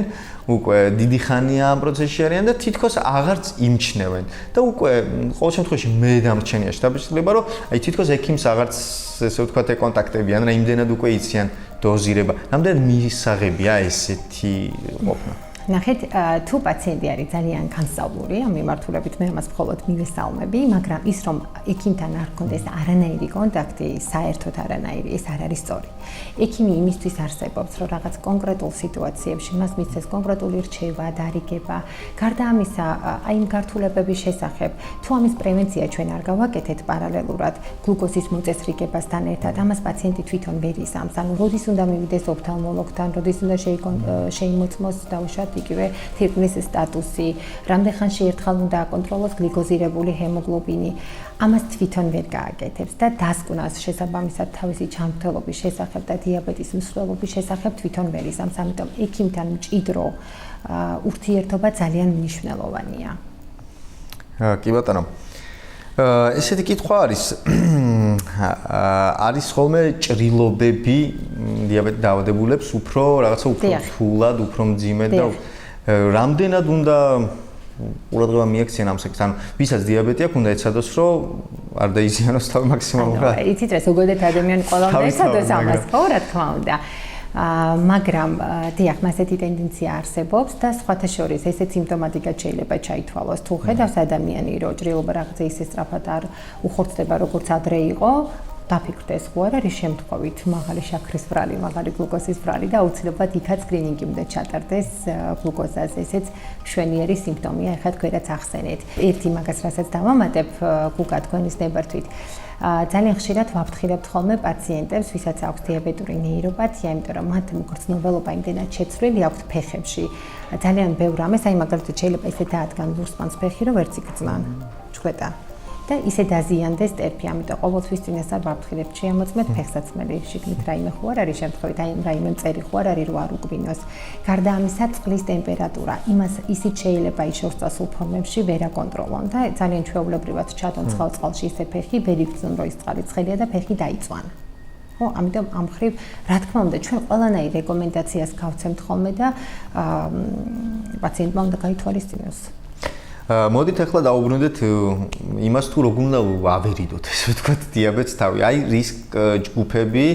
უკვე დიდი ხანია ამ პროცესში არიან და თითქოს აღარც იმჩნევენ. და უკვე ყოველ შემთხვევაში მე დამრჩენია შთაბეჭდილება, რომ აი თითქოს ექიმს აღარც ესე ვთქვათ ეკონტაქტებიან და იმდენად უკვე იციან დოზირება. რამდენად მისაღებია ესეთი ყოფნა? ნახეთ, თუ პაციენტი არის ძალიან განსწავლული, ამ მიმართულებით მე ამას მხოლოდ მივესალმები, მაგრამ ის რომ ექიმთან არ გქონდეს არანაირი კონტაქტი, საერთოდ არანაირი, ეს არ არის სწორი. ექიმი იმისთვის არსებობს, რომ რაღაც კონკრეტულ სიტუაციებში მას მისცეს კონკრეტული რჩევა, დარიგება. გარდა ამისა, აი იმ გართულებების შესახებ, თუ ამის პრევენცია ჩვენ არ გავაკეთეთ პარალელურად გლუკოზის მოწესრიგებასთან ერთად, ამას პაციენტი თვითონ ვერ იზამს. ანუ როდის უნდა მივიდეს ოფთალმოლოგთან, როდის უნდა შეიმოწმოს დაუშვათ იგივე თირკმლის სტატუსი, რამდენ ხანში ერთხელ უნდა აკონტროლოს გლიკოზირებული ჰემოგლობინი. ამას თვითონ ვერ გააკეთებს და დასკვნას შესაბამისად თავისი ჯანმრთელობის შესახებ და დიაბეტის მსვლელობის შესახებ თვითონ ვერ იზამს. ამიტომ ექიმთან მჭიდრო ურთიერთობა ძალიან მნიშვნელოვანია. კი ბატონო. ესეთი კითხვა არის არის ხოლმე ჭრილობები დიაბეტით დაავადებულებს უფრო რაღაცა უფრო რთულად, უფრო მძიმედ და რამდენად უნდა ყურადღება მიექციან ამ საკითხს. ანუ ვისაც დიაბეტი აქვს, უნდა ეცადოს, რომ არ დაიზიანოს თავი მაქსიმალურად. იცით რა, ზოგადად ადამიანი ყველა უნდა ეცადოს ამას, ხო, რა თქმა უნდა. მაგრამ დიახ, ასეთი ტენდენცია არსებობს და სხვათა შორის ესეც სიმპტომატიკად შეიძლება ჩაითვალოს. თუ ხედავს ადამიანი, რომ ჭრილობა რაღაცა ისე სწრაფად არ უხორცდება, როგორც ადრე იყო, დაფიქრდეს ხო არა რის შემთხვევით მაღალი შაქრის ბრალი, მაღალი გლუკოზის ბრალი და აუცილებლად იქაც სკრინინგი უნდა ჩატარდეს გლუკოზაზე. ესეც მშვენიერი სიმპტომია, ეხლა თქვენაც ახსენეთ. ერთი მაგას რასაც დავამატებ გუგა თქვენის ნებართვით. ძალიან ხშირად ვაფრთხილებთ ხოლმე პაციენტებს, ვისაც აქვს დიაბეტური ნეიროპათია, იმიტომ რომ მათ მგრძნობელობა იმდენად შეცვლილი აქვთ ფეხებში. ძალიან ბევრ ამას, აი მაგალითად შეიძლება ისე დაადგან ლურსმანს ფეხი, რომ ვერც იგრძნან. ჭკვეტა. და ისე დაზიანდეს ტერფი, ამიტომ ყოველთვის წინასწარ ვაფრთხილებთ შეამოწმეთ ფეხსაცმელი, შიგნით რაიმე ხო არ არის შემთხვევით, აი რაიმე მწერი ხო არ არის, რომ არ უკვინოს. გარდა ამისა, წყლის ტემპერატურა, იმას ისიც შეიძლება იშორს წასულ ფორმებში ვერ აკონტროლონ და ძალიან ჩვეულებრივად ჩადონ ცხელ წყალში ისე ფეხი, ვერ იგრძნო, რომ ის წყალი ცხელია და ფეხი დაიწვანა. ხო, ამიტომ ამ მხრივ, რა თქმა უნდა, ჩვენ ყველანაირ რეკომენდაციას გავცემთ ხოლმე და პაციენტმა უნდა გაითვალისწინოს. მოდით ახლა დაუბრუნდეთ იმას თუ როგორ უნდა ავერიდოთ, ესე ვთქვათ, დიაბეტს თავი. აი რისკ ჯგუფები,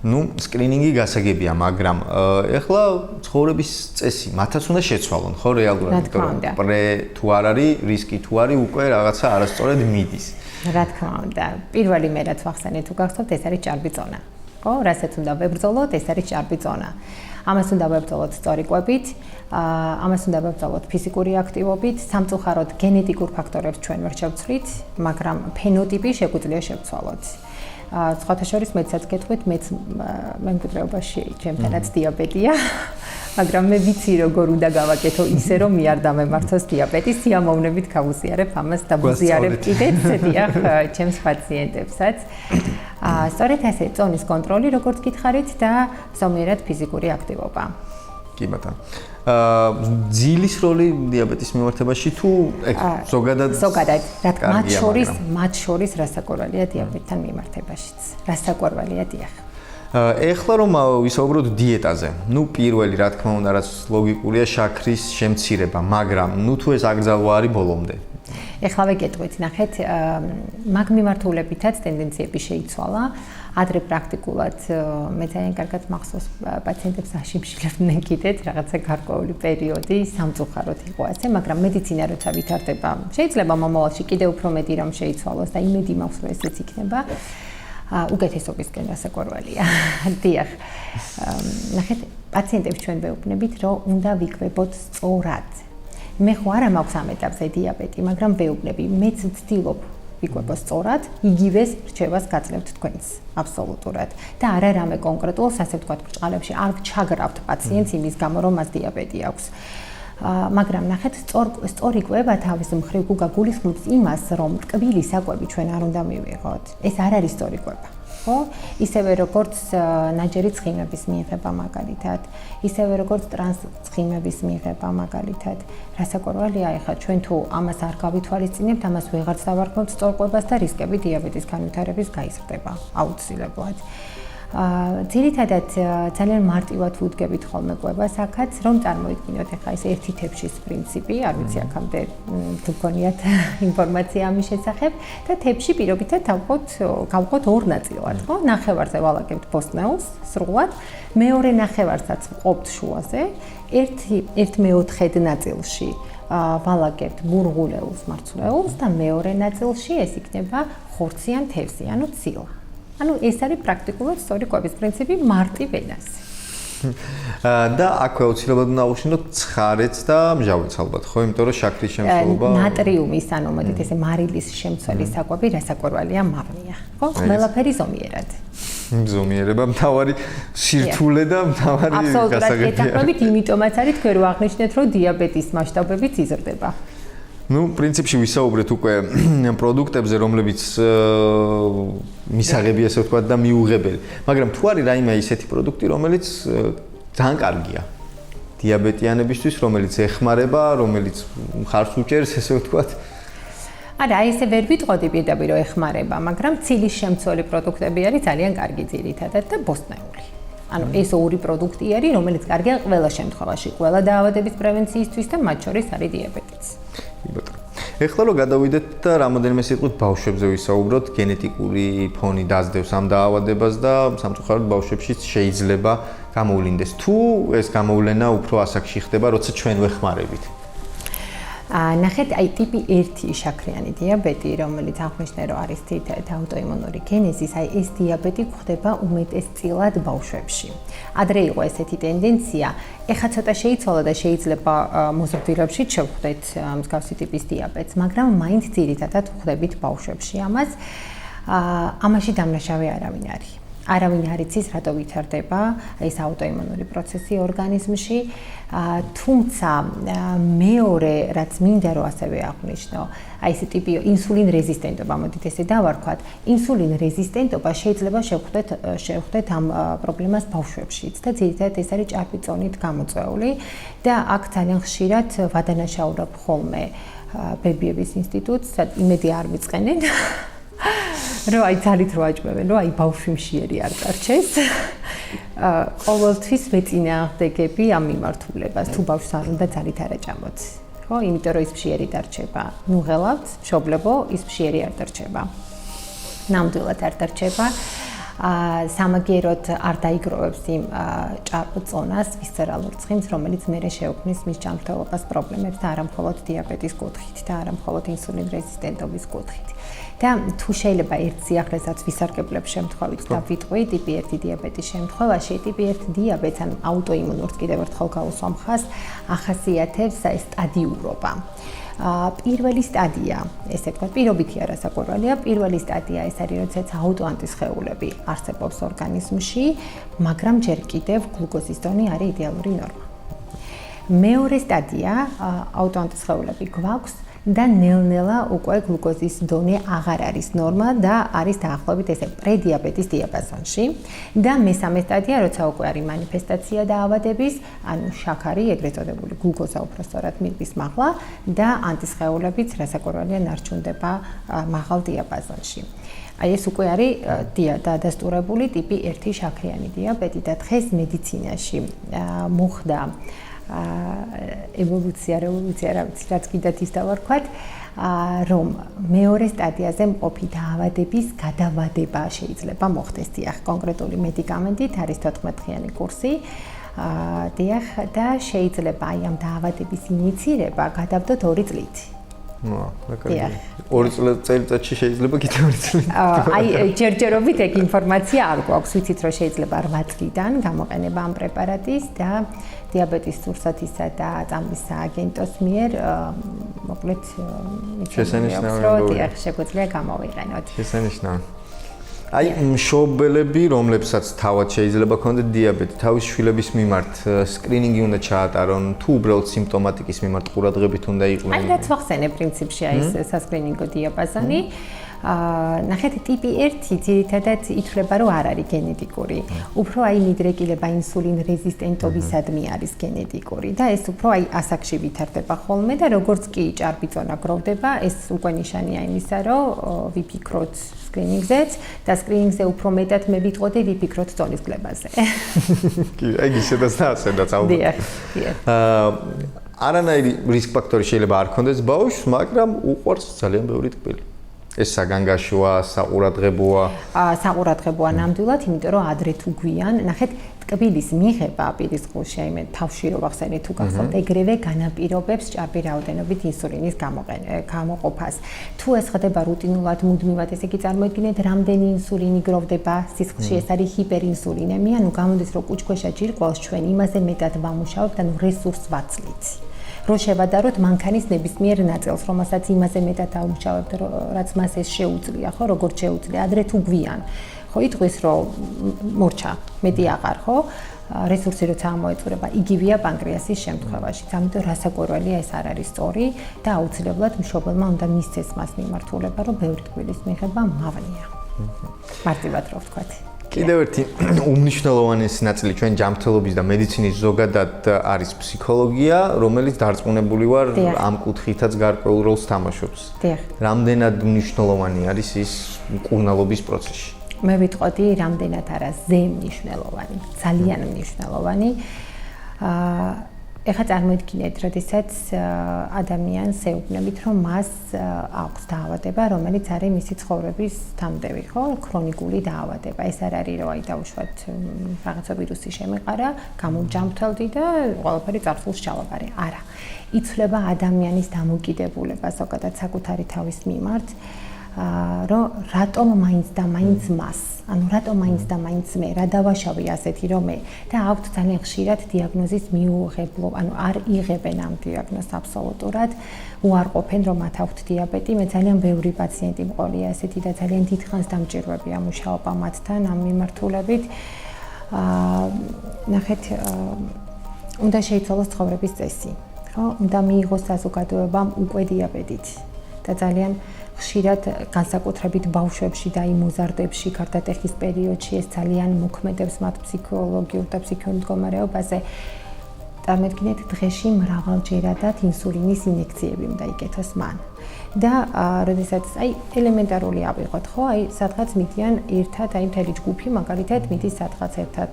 ну, სკრინინგი გასაგებია, მაგრამ ახლა ცხოვრების წესი, მათაც უნდა შეცვალონ, ხო, რეალურად, იმიტომ რომ პრე თუ არ არის, რისკი თუ არის, უკვე რაღაცა არასწორად მიდის. რა თქმა უნდა, პირველი მე რაც ვახსენე თუ გახსოვთ, ეს არის ჭარბი წონა. ხო, რასაც უნდა ვებრძოლოთ, ეს არის ჭარბი წონა. ამას უნდა ვებრძოლოთ სწორი კვებით, ამას უნდა ვებრძოლოთ ფიზიკური აქტივობით, სამწუხაროდ გენეტიკურ ფაქტორებს ჩვენ ვერ შევცვლით, მაგრამ ფენოტიპი შეგვიძლია შევცვალოთ. სხვათა შორის მეცაც გეტყვით, მეც მემკვიდრეობაში ჩემთანაც დიაბეტია, მაგრამ მე ვიცი როგორ უნდა გავაკეთო ისე რომ მე არ დამემართოს დიაბეტი, სიამოვნებით გავუზიარებ ამას და ვუზიარებ კიდეც დიახ ჩემს პაციენტებსაც. სწორედ ასე წონის კონტროლი როგორც გითხარით და ზომიერად ფიზიკური აქტივობა. კი ბატონო. ძილის როლი დიაბეტის მიმართებაში თუ ზოგადად რა თქმა მათ შორის რასაკვირველია დიაბეტთან მიმართებაშიც. რასაკვირველია დიახ. ეხლა რომ ვისაუბროთ დიეტაზე, ну პირველი რა თქმა უნდა რაც ლოგიკურია შაქრის შემცირება, მაგრამ ну თუ ეს აკრძალვა არის ბოლომდე. ეხლავე გეტყვით, ნახეთ, მაგ მიმართულებითაც ტენდენციები შეიცვალა. ადრე პრაქტიკულად მე ძალიან კარგად მახსოვს პაციენტებს აშიმშილებდნენ კიდეც რაღაცა გარკვეული პერიოდი სამწუხაროდ იყო ასე, მაგრამ მედიცინა როცა ვითარდება, შეიძლება მომავალში კიდევ უფრო მეტი რომ შეიცვალოს და იმედი მაქვს რომ ესეც იქნება. უკეთესობისკენ რასაკვირველია. დიახ. ნახეთ, პაციენტებს ჩვენ ვეუბნებით, რომ უნდა ვიკვებოთ სწორად. მე ხო არა მაქვს ამ ეტაპზე დიაბეტი, მაგრამ ვეუბნები, მეც ვცდილობ ვიკვებო სწორად, იგივეს რჩევას გაძლევთ თქვენს აბსოლუტურად. და არა რამე კონკრეტულს, ასე ვთქვათ, ბრჭყალებში არ ვჩაგრავთ პაციენტს იმის გამო, რომ მას დიაბეტი აქვს. მაგრამ ნახეთ, სწორი კვება თავის მხრივ გულისხმობს იმას, რომ ტკბილი საკვები ჩვენ არ უნდა მივიღოთ. ეს არ არის სწორი კვება. ხო? ისევე როგორც ნაჯერი ცხიმების მიღება მაგალითად, ისევე როგორც ტრანსცხიმების მიღება მაგალითად. რასაკვირველია, ეხლა ჩვენ თუ ამას არ გავითვალისწინებთ, ამას ვეღარც დავარქმევთ სწორ კვებას და რისკები დიაბეტის განვითარების გაიზრდება აუცილებლად. ძირითადად ძალიან მარტივად ვუდგებით ხოლმე კვებას აქაც, რომ წარმოიდგინოთ ახლა ეს ერთი თებშის პრინციპი, არ ვიცი აქამდე გქონიათ ინფორმაცია ამის შესახებ და თებში პირობითად გავყოთ ორ ნაწილად, ხო? ნახევარზე ვალაგებთ ბოსტნეულს სრულად, მეორე ნახევარსაც ვყოფთ შუაზე, 1/4 ნაწილში ვალაგებთ ბურღულეულს, მარცვლეულს და მეორე ნაწილში ეს იქნება ხორციან თევზი, ანუ ცილა. ანუ ეს არის პრაქტიკულად სწორი კვების პრინციპი მარტივ ენაზე. და აქვე აუცილებლად უნდა ავუშინოთ ცხარეც და მჟავეც ალბათ, ხო? იმიტომ რომ შაქრის შემცველობა ნატრიუმის, ანუ მოდით ესე მარილის შემცველი საკვები რასაკვირველია მავნია, ხო? ყველაფერი ზომიერად. ზომიერება მთავარი სირთულე და მთავარი გასაგებია. აბსოლუტურად ეთანხმებით, იმიტომაც არის თქვენ რო აღნიშნეთ, რომ დიაბეტის მასშტაბებიც იზრდება. Ну, პრინციპში ვისაუბრეთ უკვე პროდუქტებზე, რომლებიც მისაღებია, ასე ვთქვათ, და მიუღებელი. მაგრამ თუ არის რაიმე ისეთი პროდუქტი, რომელიც ძალიან კარგია დიაბეტიანებისთვის, რომელიც ეხმარება, რომელიც მხარს უჭერს, ასე ვთქვათ. არა, ესე ვერ ვიტყოდი პირდაპირ რომ ეხმარება, მაგრამ ცილის შემცველი პროდუქტები არის ძალიან კარგი ძირითადად და ბოსტნეული. ანუ ეს ორი პროდუქტი არის, რომელიც კარგია ყველა შემთხვევაში, ყველა დაავადების პრევენციისთვის და მათ შორის არის დიაბეტიც. ეხლა რომ გადავიდეთ და რამოდენიმე სიტყვით ბავშვებზე ვისაუბროთ, გენეტიკური ფონი დაძდევს ამ დაავადებას და სამწუხაროდ ბავშვებშიც შეიძლება გამოვლინდეს. თუ ეს გამოვლენა უფრო ასაკში ხდება, როცა ჩვენ ვეხმარებით. ნახეთ, აი ტიპი 1 შაქრიანი დიაბეტი, რომელიც აღნიშნე რომ არის თითქოს აუტოიმუნური გენეზის, აი ეს დიაბეტი გვხდება უმეტესწილად ბავშვებში. ადრე იყო ესეთი ტენდენცია, ეხლა ცოტა შეიცვალა და შეიძლება მოზრდილებში შევხვდეთ მსგავსი ტიპის დიაბეტს, მაგრამ მაინც ძირითადად ვხვდებით ბავშვებში ამას. ამაში დამნაშავე არავინ არის. არავინ არ იცის, რატო ვითარდება ეს აუტოიმუნური პროცესი ორგანიზმში. თუმცა მეორე, რაც მინდა რომ ასევე აღვნიშნო, აი ეს ტიპი ინსულინ რეზისტენტობა, მოდით ესე დავარქვათ, ინსულინ რეზისტენტობა შეიძლება შევხვდეთ ამ პრობლემას ბავშვებშიც და ძირითადად ეს არის ჭარბი-წონით გამოწვეული და აქ ძალიან ხშირად ვადანაშაულობ ხოლმე ბებიების ინსტიტუტს, იმედი არ მიწყენენ. რომ აი ძალით რო აჭმევენ, რომ აი ბავშვი მშიერი არ დარჩეს. ყოველთვის ვეწინააღმდეგები ამ მიმართულებას, თუ ბავშვს არ უნდა ძალით არ აჭამოთ. ხო, იმიტომ რომ ის მშიერი დარჩება. ნუ ღელავთ, მშობლებო, ის მშიერი არ დარჩება. ნამდვილად არ დარჩება. სამაგიეროდ არ დაიგროვებს იმ ჭარბ-წონას, ვისცერალურ ცხიმს, რომელიც მერე შეუქმნის მის ჯანმრთელობას პრობლემებს და არა მხოლოდ დიაბეტის კუთხით და არა მხოლოდ ინსულინ რეზისტენტობის კუთხით. და თუ შეიძლება ერთ სიახლესაც ვისარგებლებ შემთხვევით და ვიტყვი ტიპი 1 დიაბეტის შემთხვევაში, ტიპი 1 დიაბეტს ან აუტოიმუნურს კიდევ ერთხელ გავუსვამ ხაზს, ახასიათებს ეს სტადიურობა. პირველი სტადია, ესე ვთქვათ, პირობითი არასაკურველია, პირველი სტადია ეს არის, როდესაც აუტოანტისხეულები არსებობს ორგანიზმში, მაგრამ ჯერ კიდევ გლუკოზის დონე არის იდეალური ნორმა. მეორე სტადია, აუტოანტისხეულები გვაქვს და ნელ-ნელა უკვე გლუკოზის დონე აღარ არის ნორმა და არის დაახლოებით ესე პრედიაბეტის დიაპაზონში და მესამე სტადია, როცა უკვე არის მანიფესტაცია დაავადების, ანუ შაქარი, ეგრეთ წოდებული გლუკოზა უფრო სწორად მიღების მაღლა და ანტისხეულებიც რასაკვირველია ნარჩუნდება მაღალ დიაპაზონში. აი ეს უკვე არის დადასტურებული ტიპი 1 შაქრიანი დიაბეტი და დღეს მედიცინაში მოხდა ევოლუცია, რევოლუცია, რა ვიცი, რაც კიდათ ის დავარქვათ, რომ მეორე სტადიაზე მყოფი დაავადების გადავადება შეიძლება მოხდეს დიახ, კონკრეტული მედიკამენტით არის 14-დღიანი კურსი. დიახ, და შეიძლება აი ამ დაავადების ინიცირება გადავდოთ 2 წლით. ორი წელიწადში შეიძლება კიდევ 2 წელი. აი ჯერჯერობით ეგ ინფორმაცია არ გვაქვს, ვიცით რომ შეიძლება 8 წლიდან გამოყენება ამ პრეპარატის და დიაბეტის სურსათისა და წამლის სააგენტოს მიერ მოკლედ შესანიშნავია შეგვიძლია გამოვიყენოთ. შესანიშნავია. აი მშობლები, რომლებსაც თავად შეიძლება ქონდეთ დიაბეტი, თავის შვილების მიმართ სკრინინგი უნდა ჩაატარონ, თუ უბრალოდ სიმპტომატიკის მიმართ ყურადღებით უნდა იყვნენ. აი რაც ვახსენე პრინციპში აი ეს სასკრინინგო დიაპაზონი. ნახეთ ტიპი 1 ძირითადად ითვლება რომ არ არის გენეტიკური. უფრო აი მიდრეკილება ინსულინ რეზისტენტობისადმი არის გენეტიკური და ეს უფრო აი ასაკში ვითარდება ხოლმე და როგორც კი ჭარბი ზონა გროვდება, ეს უკვე ნიშანია იმისა, რომ ვიფიქროთ სკრინინგზეც და სკრინინგზე უფრო მეტად მე ვიტყოდი ვიფიქროთ ზონის კლებაზე. კი, აი ისედაც და ასედაც ალბათ. დიახ. არანაირი რისკ ფაქტორი შეიძლება არ ქონდეს ბავშვს, მაგრამ უყვარს ძალიან ბევრი ტკბილი. ეს საგანგაშოა, საყურადღებოა. საყურადღებოა ნამდვილად, იმიტომ რომ ადრე თუ გვიან, ნახეთ, ტკბილის მიღება პირისყულში, აი მე თავში რო ვახსენე თუ გახსოვთ, ეგრევე განაპირობებს ჭარბი რაოდენობით ინსულინის გამოყოფას. თუ ეს ხდება რუტინულად, მუდმივად, ესე იგი წარმოიდგინეთ, რამდენი ინსულინი გროვდება სისხლში, ეს არის ჰიპერინსულინემია, ნუ გამოდის რომ კუჭქვეშა ჯირკვალს ჩვენ იმაზე მეტად ვამუშავებთ, ანუ რესურსს ვაცლით. რო შევადაროთ მანქანის ნებისმიერ ნაწილს, რომელსაც იმაზე მეტად აუმშავებთ, რაც მას ეს შეუძლია, ხო, როგორც შეუძლია, ადრე თუ გვიან. ხო, იტყვის, რომ მორჩა, მეტი აღარ, ხო? რესურსი როცა ამოეწურება, იგივეა პანკრეასის შემთხვევაში. ამიტომ რასაკვირველია ეს არ არის სწორი და აუცილებლად მშობელმა უნდა მისცეს მას მიმართულება, რომ ბევრი ტკბილის მიღება მავნია. მარტივად რო ვთქვათ. კიდევ ერთი უმნიშვნელოვანესი ნაწილი ჩვენ ჯანმრთელობის და მედიცინის ზოგადად არის ფსიქოლოგია, რომელიც დარწმუნებული ვარ ამ კუთხითაც გარკვეულ როლს თამაშობს. რამდენად მნიშვნელოვანი არის ის მკურნალობის პროცესში? მე ვიტყოდი, რამდენად არა ზე მნიშვნელოვანი, ძალიან მნიშვნელოვანი. ეხლა წარმოიდგინეთ, როდესაც ადამიანს ეუბნებით, რომ მას აქვს დაავადება, რომელიც არის მისი ცხოვრების თამდევი, ხო? ქრონიკული დაავადება. ეს არ არის, რომ აი დაუშვათ რაღაცა ვირუსი შემეყარა, გამომჯამრთელდი და ყველაფერი წარსულს ჩავაბარე. არა. იცვლება ადამიანის დამოკიდებულება ზოგადად საკუთარი თავის მიმართ. რომ რატომ მაინც და მაინც მას, ანუ რატომ მაინც და მაინც მე, რა დავაშავე ასეთი რომ მე და აქვთ ძალიან ხშირად დიაგნოზის მიუღებლობა, ანუ არ იღებენ ამ დიაგნოზს აბსოლუტურად, უარყოფენ რომ მათ აქვთ დიაბეტი. მე ძალიან ბევრი პაციენტი მყოლია ასეთი და ძალიან დიდხანს დამჭირვებია მუშაობა მათთან ამ მიმართულებით. ნახეთ, უნდა შეიცვალოს ცხოვრების წესი, ხო? უნდა მიიღოს საზოგადოებამ უკვე დიაბეტით და ძალიან ხშირად განსაკუთრებით ბავშვებში და იმ მოზარდებში, გარდატეხის პერიოდში ეს ძალიან მოქმედებს მათ ფსიქოლოგიურ და ფსიქიურ მდგომარეობაზე. წარმოიდგინეთ, დღეში მრავალჯერადად ინსულინის ინექციები უნდა იკეთოს მან. და როდესაც აი ელემენტარული ავიღოთ, ხო, აი სადღაც მიდიან ერთად, აი მთელი ჯგუფი მაგალითად მიდის სადღაც ერთად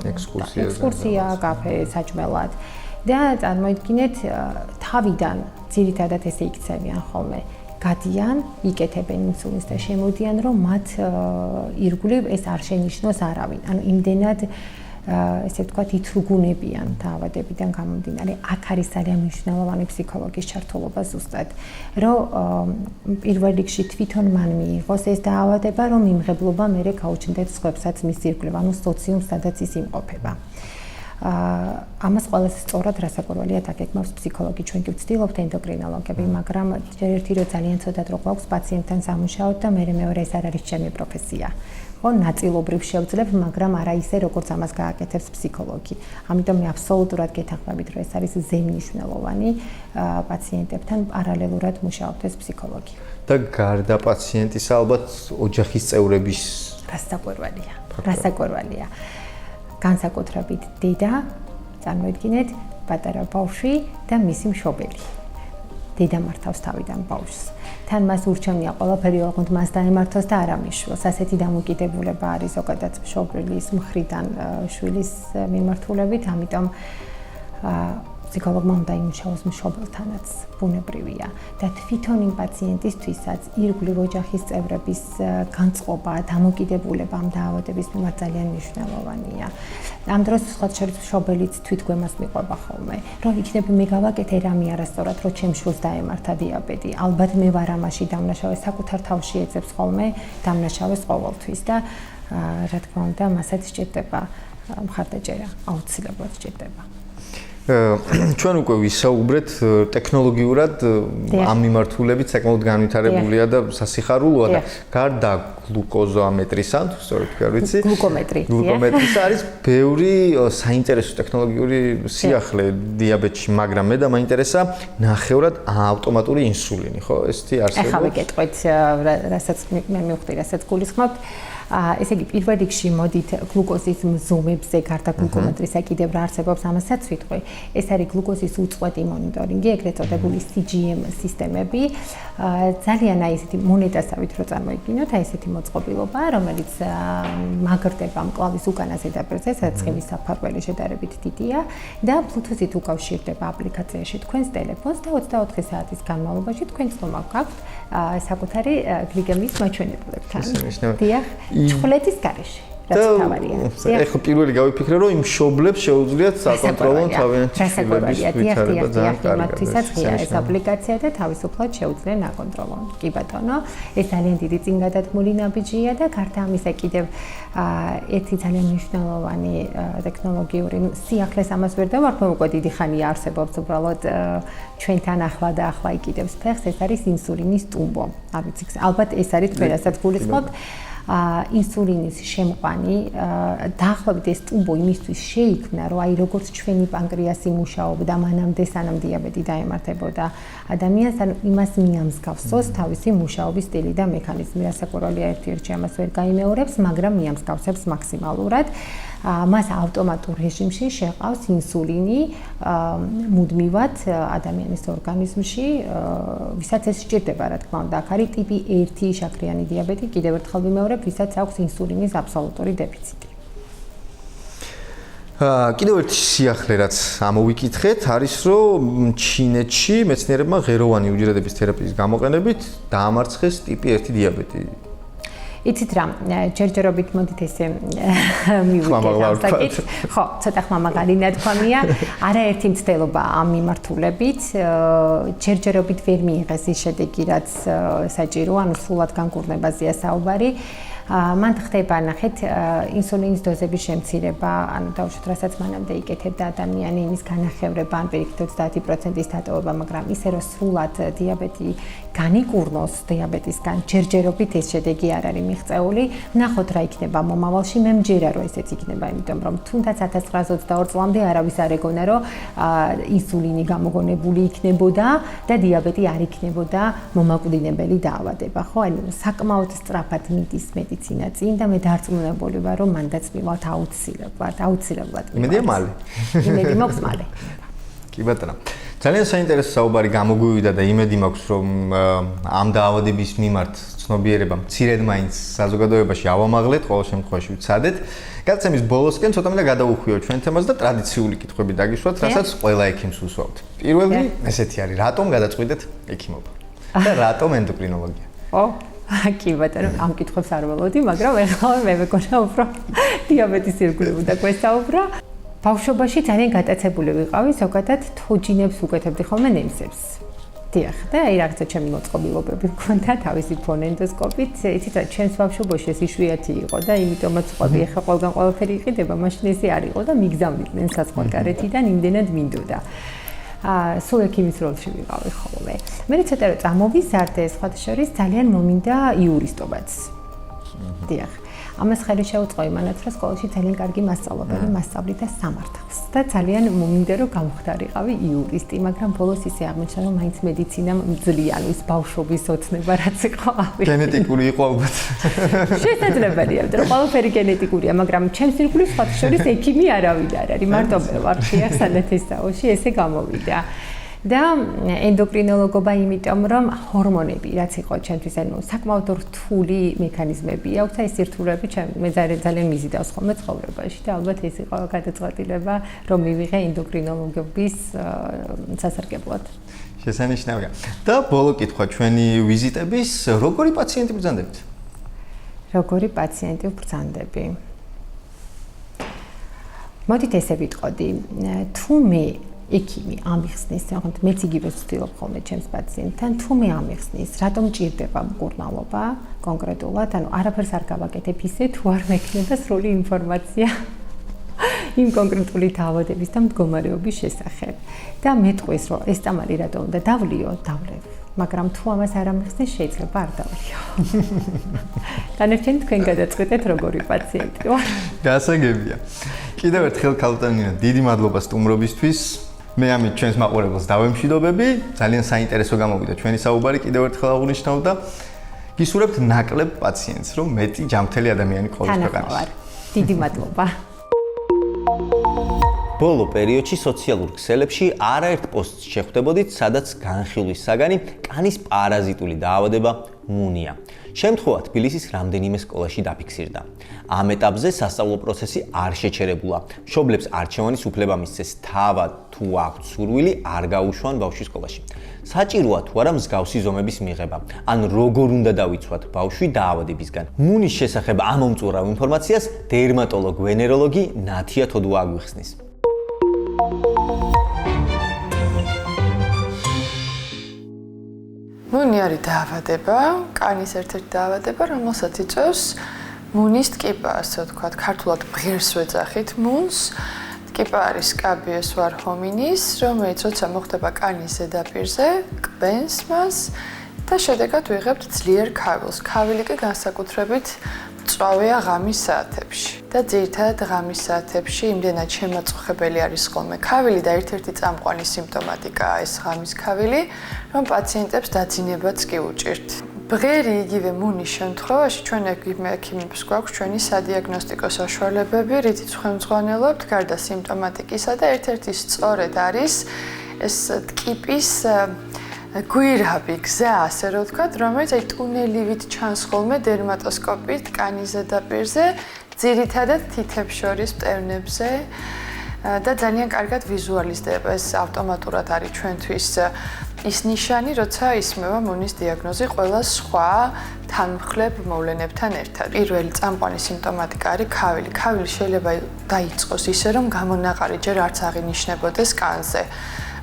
ექსკურსია, კაფე, საჭმელად. და წარმოიდგინეთ, თავიდან ძირითადად ესე იქცევიან ხოლმე. გადიან, იკეთებენ ინსულინს და შემოდიან, რომ მათ ირგვლივ ეს არ შენიშნოს არავინ. ანუ იმდენად ესე ვთქვათ, ითრუგუნებიან დაავადებიდან გამომდინარე. აქ არის ძალიან მნიშვნელოვანი ფსიქოლოგიის ჩართულობა ზუსტად, რომ პირველ რიგში თვითონ მან მიიღოს ეს დაავადება, რომ იმღებლობა მერე გაუჩნდეთ სხვებსაც მის ირგვლივ, ანუ სოციუმს, სადაც ის იმყოფება. ამას ყველაზე სწორად რასაკვირველია დაგეგმავს ფსიქოლოგი, ჩვენ კი ვცდილობთ ენდოკრინოლოგები, მაგრამ ჯერ ერთი რო ძალიან ცოტა დრო გვაქვს პაციენტთან სამუშაოდ და მეორე ეს არ არის ჩემი პროფესია. ხო, ნაწილობრივ შევძლებ, მაგრამ არა ისე, როგორც ამას გააკეთებს ფსიქოლოგი. ამიტომ მე აბსოლუტურად გეთანხმებით, რომ ეს არის ზემნიშნელოვანი პაციენტებთან პარალელურად მუშაობთ ეს ფსიქოლოგი. და გარდა პაციენტის ალბათ ოჯახის წევრების რასაკვირველია. განსაკუთრებით დედა, წარმოიდგინეთ, პატარა ბავშვი და მისი მშობელი. დედა მართავს თავიდან ბავშვს. თან მას ურჩევნია ყველაფერი ოღონდ მას დაემართოს და არ ამიშვილოს. ასეთი დამოკიდებულება არის ზოგადად მშობლის მხრიდან შვილის მიმართულებით, ამიტომ ფსიქოლოგმა უნდა იმუშაოს მშობელთანაც ბუნებრივია და თვითონ იმ პაციენტისთვისაც ირგვლივ ოჯახის წევრების განწყობა, დამოკიდებულება ამ დაავადების მიმართ ძალიან მნიშვნელოვანია. ამ დროს სხვა შორის მშობელიც თვითგვემას მიყვება ხოლმე, რომ იქნებ მე გავაკეთე რამე არასწორად, რომ ჩემს შვილს დაემართა დიაბეტი. ალბათ მე ვარ ამაში დამნაშავე, საკუთარ თავში ეძებს ხოლმე დამნაშავეს ყოველთვის და რა თქმა უნდა, მასაც სჭირდება მხარდაჭერა, აუცილებლად სჭირდება. ჩვენ უკვე ვისაუბრეთ ტექნოლოგიურად ამ მიმართულებით საკმაოდ განვითარებულია და სასიხარულოა და გარდა გლუკოზომეტრისა, სწორედ თქვი არ ვიცი, გლუკომეტრისა არის ბევრი საინტერესო ტექნოლოგიური სიახლე დიაბეტში, მაგრამ მე და მაინტერესა ნახევრად ავტომატური ინსულინი, ხო? ესეთი არსებობს. ახლა ვიკეთყვით, რასაც მე მივხვდი, რასაც გულისხმობთ. ესე იგი პირველ რიგში მოდით გლუკოზის მზუმებზე გარდა გლუკომეტრისა კიდევ რა არსებობს ამასაც ვიტყვი. ეს არის გლუკოზის უწყვეტი მონიტორინგი, ეგრეთ წოდებული CGM სისტემები. ძალიან ისეთი მონეტასავით რო წარმოიდგინოთ, ესეთი მოწყობილობა, რომელიც მაგრდება მკლავის უკანა ზედაპირზე, სადაც ხივის საფარველი შედარებით დიდია და Bluetooth-ით უკავშირდება აპლიკაციაში თქვენს ტელეფონს და 24 საათის განმავლობაში თქვენ წომა გაქვთ საკუთარი გლიკემიის მაჩვენებლებთან. დიახ. ჩხვლეთის გარეშე, რაც თავარია. ეხლა პირველი გავიფიქრე, რომ იმ მშობლებს შეუძლიათ საკონტროლონ თავიანთი შვილების ვითარება. მათთვისაც ღია ეს აპლიკაცია და თავისუფლად შეუძლიან აკონტროლონ. კი ბატონო, ეს ძალიან დიდი წინგადადგმული ნაბიჯია და გარდა ამისა კიდევ ერთი ძალიან მნიშვნელოვანი ტექნოლოგიური სიახლეს ამას ვერ დავარქვევ, უკვე დიდი ხანია არსებობს უბრალოდ ჩვენთან ახლა და ახლა იკიდებს ფეხს, ეს არის ინსულინის ტუმბო. არ ვიცი, ალბათ ეს არის თქვენ რასაც გულისხმობთ. ინსულინის შემყვანი დაახლოებით ეს ტუმბო იმისთვის შეიქმნა, რომ აი როგორც ჩვენი პანკრეასი მუშაობდა მანამდე სანამ დიაბეტი დაემართებოდა ადამიანს, ანუ იმას მიამსგავსოს თავისი მუშაობის სტილი და მექანიზმი. რასაკვირველია, ერთ-ერთი ამას ვერ გაიმეორებს, მაგრამ მიამსგავსებს მაქსიმალურად. მას ავტომატურ რეჟიმში შეყავს ინსულინი მუდმივად ადამიანის ორგანიზმში, ვისაც ეს სჭირდება, რა თქმა უნდა. აქ არის ტიპი 1 შაქრიანი დიაბეტი, კიდევ ერთხელ ვიმეორებ, ვისაც აქვს ინსულინის აბსოლუტური დეფიციტი. კიდევ ერთი სიახლე, რაც ამოვიკითხეთ, არის რომ ჩინეთში მეცნიერებმა ღეროვანი უჯრედების თერაპიის გამოყენებით დაამარცხეს ტიპი 1 დიაბეტი. იცით რა, ჯერჯერობით მოდით ესე მივიდეთ. ხო, ცოტა ხმამაღალი ნათქვამია. არაერთი მცდელობა ამ მიმართულებით. ჯერჯერობით ვერ მიიღეს ის შედეგი, რაც საჭიროა, ანუ სრულად განკურნებაზეა საუბარი. მან ხდება ნახეთ ინსულინის დოზების შემცირება, ანუ დაუშვათ რასაც მანამდე იკეთებდა ადამიანი, იმის განახევრება, ან პირიქით 30%-ის დატოვება, მაგრამ ისე რომ სრულად დიაბეტი განიკურნოს დიაბეტისგან, ჯერჯერობით ეს შედეგი არ არის მიღწეული. ნახოთ რა იქნება მომავალში, მე მჯერა რომ ესეც იქნება, იმიტომ რომ თუნდაც 1922 წლამდე არავის არ ეგონა რომ ინსულინი გამოგონებული იქნებოდა და დიაბეტი არ იქნებოდა მომაკვდინებელი დაავადება, ხო? ანუ საკმაოდ სწრაფად მიდის მედიცინა წინ და მე დარწმუნებული ვარ რომ მანდაც მივალთ აუცილებლად. იმედია მალე. იმედი მაქვს მალე. კი ბატონო. ძალიან საინტერესო საუბარი გამოგვივიდა და იმედი მაქვს რომ ამ დაავადების მიმართ ცნობიერება მცირედ მაინც საზოგადოებაში ავამაღლეთ, ყოველ შემთხვევაში ვცადეთ. გადაცემის ბოლოსკენ ცოტა მინდა გადავუხვიოთ ჩვენ თემას და ტრადიციული კითხვები დაგიშვათ, რასაც ყველა ექიმს უსვამთ. პირველი ესეთი არის, რატომ გადაწყვიტეთ ექიმობა? და რატომ ენდოკრინოლოგია? კი ბატონო, ამ კითხვებს არ ველოდი, მაგრამ ეხლა მე მეკონა უფრო დიაბეტის ირგვლივ და გვესაუბრა. ბავშვობაში ძალიან გატაცებული ვიყავი, ზოგადად თოჯინებს უკეთებდი ხოლმე ნემსებს. დიახ, და აი რაღაცა ჩემი მოწყობილობები მქონდა თავისი ფონენდოსკოპით. იცით რა, ჩვენს ბავშვობაში ეს იშვიათი იყო და იმიტომაც ყვები ეხლა ყველგან ყველაფერი იყიდება, მაშინ ესე არ იყო და მიგზავნიდნენ საზღვარგარეთიდან იმდენად მინდოდა. სულ ექიმის როლში ვიყავი ხოლმე. მე ცოტა რომ წამოვიზარდე, სხვათა შორის ძალიან მომინდა იურისტობაც. დიახ. ამას ხელი შეუწყო იმანაც, რომ სკოლაში ძალიან კარგი მასწავლებელი მასწავლიდა სამართალს და ძალიან მომინდა რომ გამხდარიყავი იურისტი, მაგრამ ბოლოს ისე აღმოჩნდა რომ მაინც მედიცინამ მძლია, ის ბავშვობის ოცნება რაც იყო. გენეტიკური იყო ალბათ. შესაძლებელია, რომ ყველაფერი გენეტიკურია, მაგრამ ჩემს ირგვლივ სხვათა შორის ექიმი არავინ არ არის, მარტო მე ვარ ხიახ სანათესაოში, ესე გამოვიდა. და ენდოკრინოლოგობა იმიტომ რომ ჰორმონები რაც იყო ჩემთვის ანუ საკმაოდ რთული მექანიზმები აქვს და ეს სირთულეები მე ძალიან მიზიდავს ხოლმე ცხოვრებაში და ალბათ ეს იყო გადაწყვეტილება რომ მივიღე ენდოკრინოლოგების სასარგებლოდ. შესანიშნავია. და ბოლო კითხვა ჩვენი ვიზიტების როგორი პაციენტი ბრძანდებით? როგორი პაციენტი ვბრძანდები? მოდით ესე ვიტყოდი, თუ მე ექიმი ამიხსნის, თუმცა მეც იგივე ვცდილობ ხოლმე ჩემს პაციენტთან, თუ მე ამიხსნის, რატომ ჭირდება მკურნალობა კონკრეტულად, ანუ არაფერს არ გავაკეთებ ისე, თუ არ მექნება სრული ინფორმაცია იმ კონკრეტული დაავადების და მდგომარეობის შესახებ. და მეტყვის, რომ ეს წამალი რატომ უნდა დავლიო, დავლევ. მაგრამ თუ ამას არ ამიხსნის, შეიძლება არ დავლიო. დანარჩენი თქვენ გადაწყვეტეთ, როგორი პაციენტი ვარ. გასაგებია. კიდევ ერთხელ ქალბატონინა, დიდი მადლობა სტუმრობისთვის. მე ამით ჩვენს მაყურებელს დავემშვიდობები. ძალიან საინტერესო გამოვიდა ჩვენი საუბარი, კიდევ ერთხელ აღნიშნავ და გისურვებთ ნაკლებ პაციენტს, რომ მეტი ჯანმრთელი ადამიანი ყოლოს ქვეყანაში. დიდი მადლობა. ბოლო პერიოდში სოციალურ ქსელებში არაერთ პოსტს შეხვდებოდით, სადაც განხილვის საგანი კანის პარაზიტული დაავადება მუნია. შემთხვევა თბილისის რამდენიმე სკოლაში დაფიქსირდა. ამ ეტაპზე სასწავლო პროცესი არ შეჩერებულა. მშობლებს არჩევანის უფლება მისცეს თავად თუ აქვთ სურვილი არ გაუშვან ბავშვის სკოლაში. საჭიროა თუ არა მსგავსი ზომების მიღება, ან როგორ უნდა დავიცვათ ბავშვი დაავადებისგან. მუნის შესახებ ამომწურავ ინფორმაციას დერმატოლოგ-ვენეროლოგი ნათია თოდუა აგვიხსნის. მუნი არის დაავადება, კანის ერთ-ერთი დაავადება, რომელსაც იწვევს მუნის ტკიპა, ასე ვთქვათ, ქართულად ბღერს ვეძახით მუნს. ტკიპა არის სკაბიუს ვარჰომინის, რომელიც როცა მოხდება კანის ზედაპირზე, კბენს მას და შედეგად ვიღებთ ძლიერ ქავილს. ქავილი კი განსაკუთრებით მწვავეა ღამის საათებში და ძირითადად ღამის საათებში იმდენად შემაწუხებელი არის ხოლმე ქავილი და ერთ-ერთი წამყვანი სიმპტომატიკაა ეს ღამის ქავილი, რომ პაციენტებს დაძინებაც კი უჭირთ. ბღერი იგივე მუნის შემთხვევაში ჩვენ ექიმებს გვაქვს ჩვენი სადიაგნოსტიკო საშუალებები, რითიც ხელმძღვანელობთ გარდა სიმპტომატიკისა და ერთ-ერთი სწორედ არის ეს ტკიპის გვირაბი გზა, ასე რომ ვთქვათ, რომელიც აი ტუნელივით ჩანს ხოლმე დერმატოსკოპით კანის ზედაპირზე, ძირითადად თითებს შორის მტევნებზე და ძალიან კარგად ვიზუალიზდება. ეს ავტომატურად არის ჩვენთვის ის ნიშანი, როცა ისმევა მუნის დიაგნოზი ყველა სხვა თანმხლებ მოვლენებთან ერთად. პირველი წამყვანი სიმპტომატიკა არის ქავილი. ქავილი შეიძლება დაიწყოს ისე, რომ გამონაყარი ჯერ არც აღინიშნებოდეს კანზე.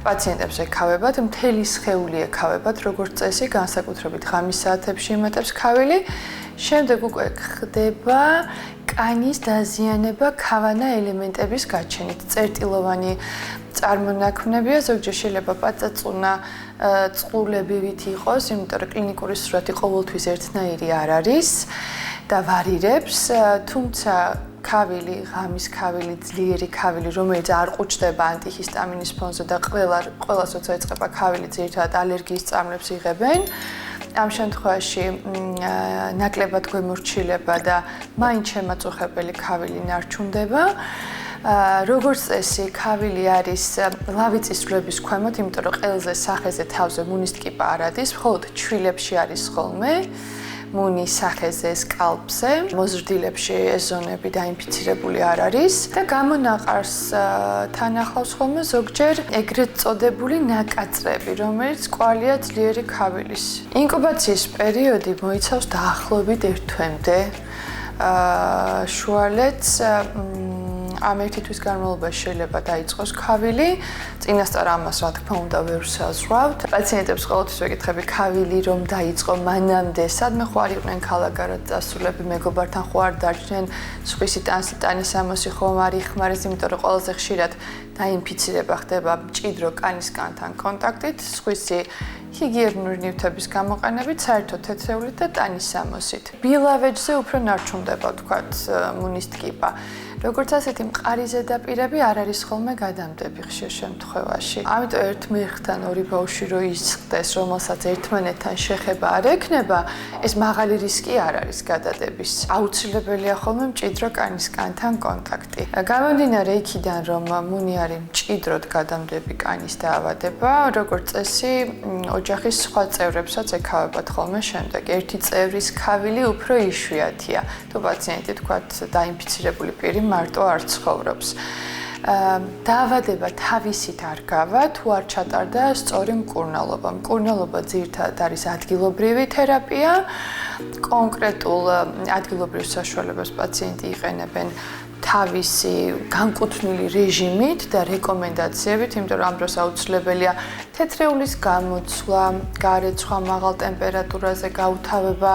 პაციენტებს ეკავებათ, მთელი სხეული ეკავებათ, როგორც წესი, განსაკუთრებით ღამის საათებში იმატებს ქავილი. შემდეგ უკვე ხდება კანის დაზიანება ქავანა ელემენტების გაჩენით. წერტილოვანი წარმონაქმნებია, ზოგჯერ შეიძლება პაწაწუნა წყულებივით იყოს, იმიტომ რომ კლინიკური სურათი ყოველთვის ერთნაირი არ არის და ვარირებს, თუმცა ქავილი, ღამის ქავილი, ძლიერი ქავილი, რომელიც არ ყუჩდება ანტიჰისტამინის ფონზე და ყველას როცა იწყება ქავილი, ძირითადად ალერგიის წამლებს იღებენ. ამ შემთხვევაში ნაკლებად გვემორჩილება და მაინც შემაწუხებელი ქავილი ნარჩუნდება. როგორც წესი, ქავილი არის ლავიწის ძვლების ქვემოთ, იმიტომ რომ ყელზე, სახეზე, თავზე მუნის ტკიპა არ ადის, მხოლოდ ჩვილებში არის ხოლმე. მუნის სახეზე, სკალპზე, მოზრდილებში ეს ზონები დაინფიცირებული არ არის და გამონაყარს თან ახლავს ხოლმე ზოგჯერ ეგრეთ წოდებული ნაკაწრები, რომელიც კვალია ძლიერი ქავილის. ინკუბაციის პერიოდი მოიცავს დაახლოებით 1 თვემდე. შუალედს ამ ერთი თვის განმავლობაში შეიძლება დაიწყოს ქავილი. წინასწარ ამას რა თქმა უნდა ვერ საზღვრავთ. პაციენტებს ყოველთვის ვეკითხები ქავილი რომ დაიწყო მანამდე, სადმე ხო არ იყვნენ ქალაქგარეთ დასულები, მეგობართან ხო არ დარჩნენ, სხვისი ტანის ამოსი ხომ არ იხმარეს, იმიტომ რომ ყველაზე ხშირად დაინფიცირება ხდება მჭიდრო კანის კანთან კონტაქტით, სხვისი ჰიგიენური ნივთების გამოყენებით, საერთო თეთრეულით და ტანისამოსით. ბილავეჯზე უფრო ნარჩუნდება, ვთქვათ, მუნის ტკიპა. როგორც ასეთი მყარი ზედაპირები არ არის ხოლმე გადამდები ხშირ შემთხვევაში. ამიტომ ერთ მერხთან ორი ბავშვი რო ისხდეს, რომელსაც ერთმანეთთან შეხება არ ექნება, ეს მაღალი რისკი არ არის გადადების. აუცილებელია ხოლმე მჭიდრო კანის-კანთან კონტაქტი. გამომდინარე იქიდან, რომ მუნი არის მჭიდროდ გადამდები კანის დაავადება, როგორც წესი, ოჯახის სხვა წევრებსაც ეკავებათ ხოლმე შემდეგ. ერთი წევრის ქავილი უფრო იშვიათია. თუ პაციენტი თქვათ დაინფიცირებული პირი მარტო არ ცხოვრობს. დაავადება თავისით არ გავა, თუ არ ჩატარდა სწორი მკურნალობა. მკურნალობა ძირითადად არის ადგილობრივი თერაპია. კონკრეტულ ადგილობრივ საშუალებას პაციენტი იყენებენ თავისი განკუთვნილი რეჟიმით და რეკომენდაციებით, იმიტომ რომ ამ დროს აუცილებელია თეთრეულის გამოცვლა, გარეცხვა მაღალ ტემპერატურაზე გაუთავება,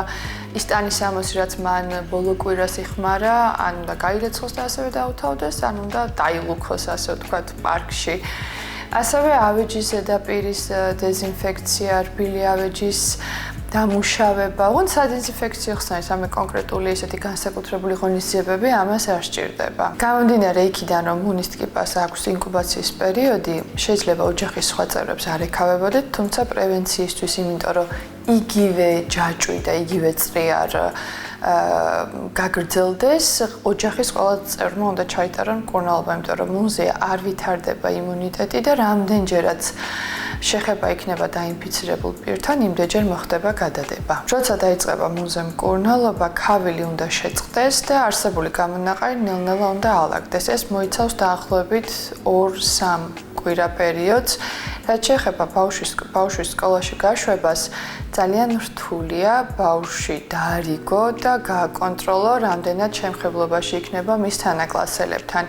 ის ტანისამოსი, რაც მან ბოლო კვირას იხმარა, ან უნდა გაირეცხოს და ასევე დაუთავდეს, ან უნდა დაილუქოს, ასე ვთქვათ, პარკში. ასევე ავეჯის ზედაპირის დეზინფექცია, რბილი ავეჯის დამუშავება, ოღონდ სადეზინფექციო ხსნარის ამე კონკრეტული ესეთი განსაკუთრებული ღონისძიებები ამას არ სჭირდება. გამომდინარე იქიდან, რომ მუნის ტკიპას აქვს ინკუბაციის პერიოდი, შეიძლება ოჯახის სხვა წევრებს არ ეკავებოდეთ, თუმცა პრევენციისთვის, იმიტომ რომ იგივე ჯაჭვი და იგივე წრიარ გაგრძელდეს, ოჯახის ყველა წევრმა უნდა ჩაიტარონ მკურნალობა, იმიტომ რომ მუნზე არ ვითარდება იმუნიტეტი და რამდენჯერაც შეხება იქნება დაინფიცირებულ პირთან, იმდენჯერ მოხდება გადადება. როცა დაიწყება მუნზე მკურნალობა, ქავილი უნდა შეწყდეს და არსებული გამონაყარი ნელ-ნელა უნდა ალაგდეს. ეს მოიცავს დაახლოებით 2-3 კვირა პერიოდს. რაც შეეხება ბავშვის სკოლაში გაშვებას, ძალიან რთულია ბავშვი დაარიგო და გააკონტროლო, რამდენად შემხებლობაში იქნება მის თანაკლასელებთან.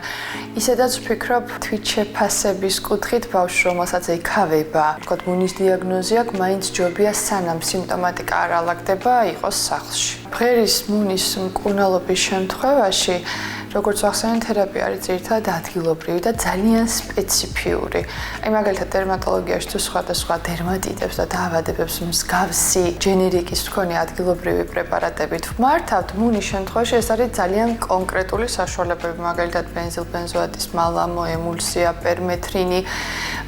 ისედაც ვფიქრობ, თვითშეფასების კუთხით ბავშვს, რომელსაც ეკავება, ვთქვათ, მუნის დიაგნოზი აქვს, მაინც ჯობია სანამ სიმპტომატიკა არ ალაგდება, იყოს სახლში. ბღერის მუნის მკურნალობის შემთხვევაში როგორც ვახსენე, თერაპია არის ძირითადად ადგილობრივი და ძალიან სპეციფიური. აი მაგალითად დერმატოლოგიაში თუ სხვადასხვა დერმატიტებს და დაავადებებს მსგავსი ჯენერიკის მქონე ადგილობრივი პრეპარატებით ვმართავთ, მუნის შემთხვევაში ეს არის ძალიან კონკრეტული საშუალებები, მაგალითად ბენზილბენზოატის მალამო, ემულსია, პერმეთრინი.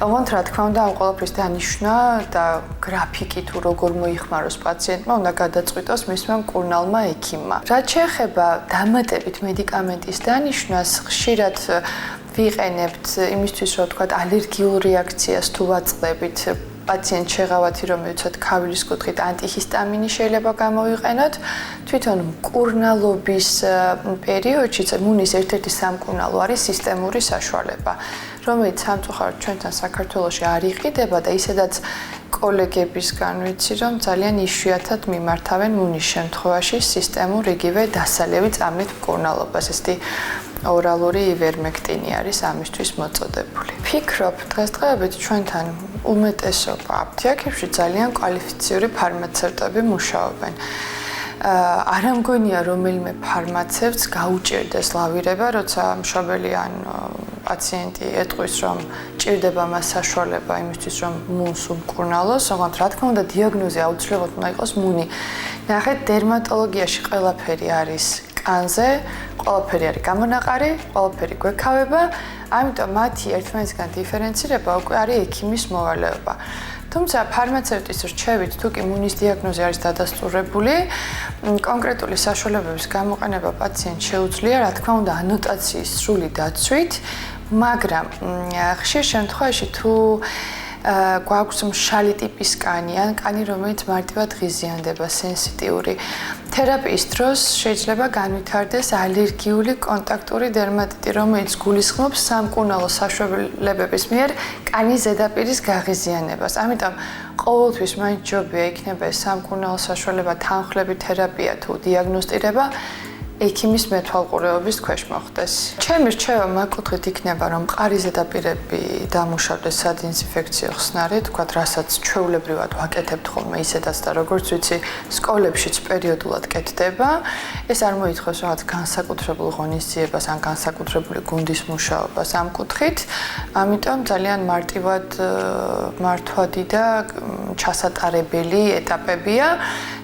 ოღონდ რა თქმა უნდა, ამ ყველაფრის დანიშვნა და გრაფიკი თუ როგორ მოიხმაროს პაციენტმა, უნდა გადაწყვიტოს მისმა მკურნალმა ექიმმა. რაც შეეხება დამატებით მედიკამენტის დანიშვნას, ხშირად ვიყენებთ იმისთვის, რომ ვთქვათ, ალერგიულ რეაქციას თუ ვაწყდებით პაციენტ შეღავათი, რომ მივცეთ ქავილის კუთხით ანტიჰისტამინი შეიძლება გამოვიყენოთ. თვითონ მკურნალობის პერიოდში მუნის ერთ-ერთი სამკურნალო არის სისტემური საშუალება, რომელიც სამწუხაროდ ჩვენთან საქართველოში არ იყიდება და ისედაც კოლეგებისგან ვიცი, რომ ძალიან იშვიათად მიმართავენ მუნის შემთხვევაში სისტემურ იგივე დასალევი წამლით მკურნალობას. ესეთი ორალური ივერმექტინი არის ამისთვის მოწოდებული. ვფიქრობ, დღესდღეობით ჩვენთან უმეტესობა აფთიაქებში ძალიან კვალიფიციური ფარმაცევტები მუშაობენ. არ ამგონია რომელიმე ფარმაცევტს გაუჭირდეს ლავირება, როცა მშობელი ან პაციენტი ეტყვის, რომ ჭირდება მას საშუალება იმისთვის, რომ მუნს უმკურნალოს, ოღონდ რა თქმა უნდა, დიაგნოზი აუცილებლად უნდა იყოს მუნი. ნახეთ, დერმატოლოგიაში ყველაფერი არის კანზე, ყველაფერი არის გამონაყარი, ყველაფერი გვექავება, ამიტომ მათი ერთმანეთისგან დიფერენცირება უკვე არის ექიმის მოვალეობა. თუმცა ფარმაცევტის რჩევით, თუ კი მუნის დიაგნოზი არის დადასტურებული, კონკრეტული საშუალებების გამოყენება პაციენტს შეუძლია, რა თქმა უნდა, ანოტაციის სრული დაცვით, მაგრამ ხშირ შემთხვევაში თუ გვაქვს მშრალი ტიპის კანი, ან კანი, რომელიც მარტივად ღიზიანდება, სენსიტიური. თერაპიის დროს შეიძლება განვითარდეს ალერგიული კონტაქტური დერმატიტი, რომელიც გულისხმობს სამკურნალო საშუალებების მიერ კანის ზედაპირის გაღიზიანებას. ამიტომ ყოველთვის მაინც ჯობია იქნება ეს სამკურნალო საშუალება თანხლებით თერაპია თუ დიაგნოსტირება ექიმის მეთვალყურეობის ქვეშ მოხდეს. ჩემი რჩევა მაგკუთხით იქნება, რომ მყარი ზედაპირები დამუშავდეს სადეზინფექციო ხსნარით, თქვათ, რასაც ჩვეულებრივად ვაკეთებთ ხოლმე ისედაც და როგორც ვიცი, სკოლებშიც პერიოდულად კეთდება. ეს არ მოითხოვს რაღაც განსაკუთრებულ ღონისძიებას ან განსაკუთრებული გუნდის მუშაობას ამ კუთხით. ამიტომ ძალიან მარტივად მართვადი და ჩასატარებელი ეტაპებია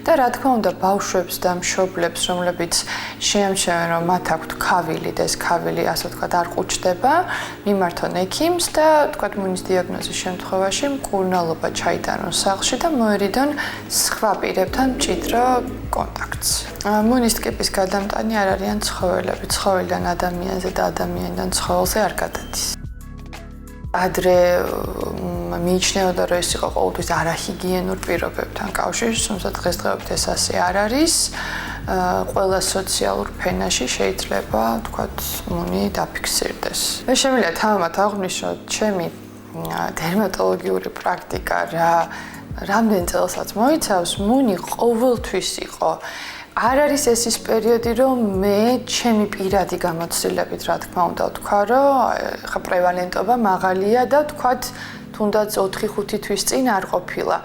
და რა თქმა უნდა ბავშვებს და მშობლებს, რომლებიც შეამჩნევენ, რომ მათ აქვთ ქავილი და ეს ქავილი, ასე ვთქვათ, არ ყუჩდება, მიმართონ ექიმს და ვთქვათ, მუნის დიაგნოზის შემთხვევაში მკურნალობა ჩაიტანონ სახლში და მოერიდონ სხვა პირებთან მჭიდრო კონტაქტს. მუნის ტკიპის გადამტანი არ არიან ცხოველები. ცხოველიდან ადამიანზე და ადამიანიდან ცხოველზე არ გადადის. ადრე მიიჩნეოდა, რომ ეს იყო ყოველთვის არაჰიგიენურ პირობებთან კავშირში, თუმცა დღესდღეობით ეს ასე არ არის. ყველა სოციალურ ფენაში შეიძლება, ვთქვათ, მუნი დაფიქსირდეს. მე შემიძლია თამამად აღვნიშნოთ, ჩემი დერმატოლოგიური პრაქტიკა რამდენ წელსაც მოიცავს, მუნი ყოველთვის იყო. არ არის ეს ის პერიოდი, რომ მე ჩემი პირადი გამოცდილებით, რა თქმა უნდა, ვთქვა, რომ ხა პრევალენტობა მაღალია და ვთქვათ, თუნდაც 4-5 თვის წინ არ ყოფილა.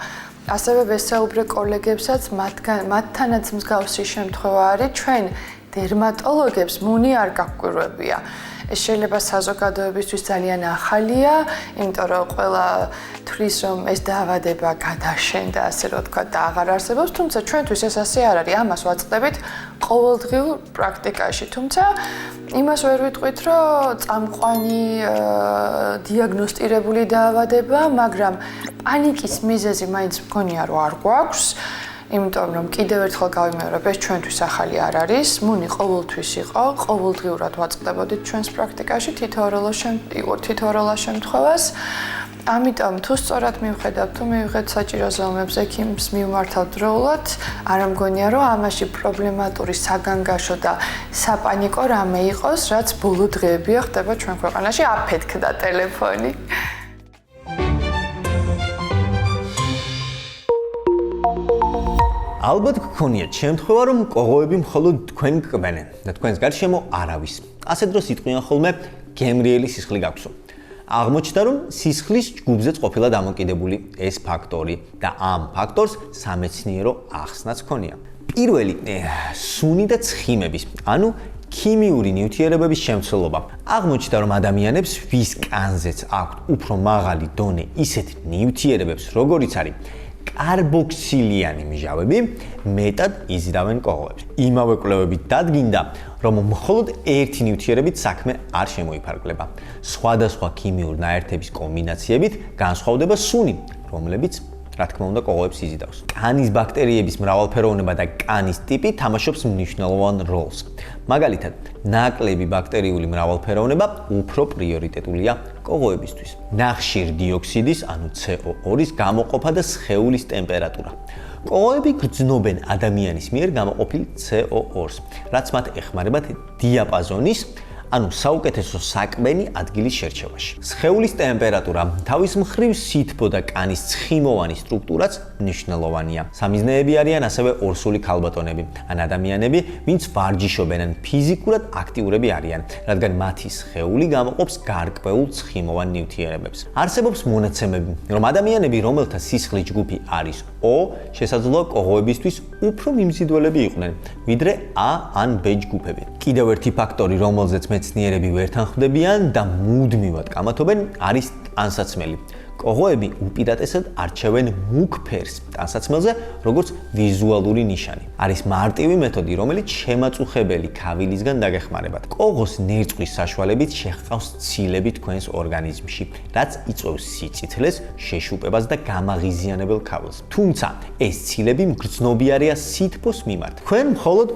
ასევე ვესაუბრე კოლეგებსაც, მათთანაც მსგავსი შემთხვევა არის, ჩვენ დერმატოლოგებს მუნი არ გაგვკვირვებია. ეს შეიძლება საზოგადოებისთვის ძალიან ახალია, იმიტომ რომ ყველა თვლის, რომ ეს დაავადება გადაშენდა, ასე რომ ვთქვათ, და აღარ არსებობს, თუმცა ჩვენთვის ეს ასე არ არის. ამას ვაწყდებით ყოველდღიურ პრაქტიკაში, თუმცა იმას ვერ ვიტყვით, რომ წამყვანი დიაგნოსტირებული დაავადება, მაგრამ პანიკის მიზეზი მაინც მგონია, რომ არ გვაქვს. იმიტომ რომ კიდევ ერთხელ გავიმეორებ, ეს ჩვენთვის ახალი არ არის, მუნი ყოველთვის იყო, ყოველდღიურად ვაწყდებოდით ჩვენს პრაქტიკაში თითოეულ შემთხვევას. ამიტომ თუ სწორად მივხედავთ, თუ მივიღეთ საჭირო ზომებს, ექიმს მივმართავთ დროულად, არ მგონია რომ ამაში პრობლემატური საგანგაშო და საპანიკო რამე იყოს, რაც ბოლო დღეებია ხდება ჩვენ ქვეყანაში, აფეთქდა ტელეფონი. ალბათ გქონიათ შემთხვევა, რომ კოღოები მხოლოდ თქვენ გკბენენ და თქვენს გარშემო არავის. ასეთ დროს იტყვიან ხოლმე გემრიელი სისხლი გაქვსო. აღმოჩნდა, რომ სისხლის ჯგუფზეც ყოფილა დამოკიდებული ეს ფაქტორი და ამ ფაქტორს სამეცნიერო ახსნაც ჰქონია. პირველი სუნი და ცხიმების, ანუ ქიმიური ნივთიერებების შემცველობა. აღმოჩნდა, რომ ადამიანებს ვის კანზეც აქვთ უფრო მაღალი დონე ისეთ ნივთიერებებს, როგორიც არის კარბოქსილიანი მჟავები, მეტად იზიდავენ კოღოებს. იმავე კვლევებით დადგინდა, რომ მხოლოდ ერთი ნივთიერებით საქმე არ შემოიფარგლება. სხვადასხვა ქიმიურ ნაერთების კომბინაციებით განსხვავდება სუნი, რომლებიც რა თქმა უნდა კოღოებს იზიდავს. კანის ბაქტერიების მრავალფეროვნება და კანის ტიპი თამაშობს მნიშვნელოვან როლს. მაგალითად, ნაკლები ბაქტერიული მრავალფეროვნება უფრო პრიორიტეტულია კოღოებისთვის. ნახშირ დიოქსიდის, ანუ CO2-ის გამოყოფა და სხეულის ტემპერატურა. კოღოები გრძნობენ ადამიანის მიერ გამოყოფილ CO2-ს, რაც მათ ეხმარებათ დიაპაზონის, ანუ საუკეთესო საკბენი ადგილის შერჩევაში. სხეულის ტემპერატურა თავის მხრივ სითბო და კანის ცხიმოვანი სტრუქტურაც მნიშვნელოვანია. სამიზნეები არიან ასევე ორსული ქალბატონები, ან ადამიანები, ვინც ვარჯიშობენ ან ფიზიკურად აქტიურები არიან, რადგან მათი სხეული გამოყოფს გარკვეულ ცხიმოვან ნივთიერებებს. არსებობს მონაცემები, რომ ადამიანები, რომელთა სისხლის ჯგუფი არის O, შესაძლოა კოღოებისთვის უფრო მიმზიდველები იყვნენ, ვიდრე A ან B ჯგუფები. კიდევ ერთი ფაქტორი, რომელზეც მეცნიერები ვერ თანხმდებიან და მუდმივად კამათობენ, არის ტანსაცმელი. კოღოები უპირატესად არჩევენ მუქ ფერს ტანსაცმელზე, როგორც ვიზუალური ნიშანი. არის მარტივი მეთოდი, რომელიც შემაწუხებელი ქავილისგან დაგეხმარებათ. კოღოს ნერწყვის საშუალებით შეჰყავს ცილები თქვენს ორგანიზმში, რაც იწვევს სიცითლეს, შეშუპებას და გამაღიზიანებელ ქავილს. თუმცა ეს ცილები მგრძნობიარეა სითბოს მიმართ. თქვენ მხოლოდ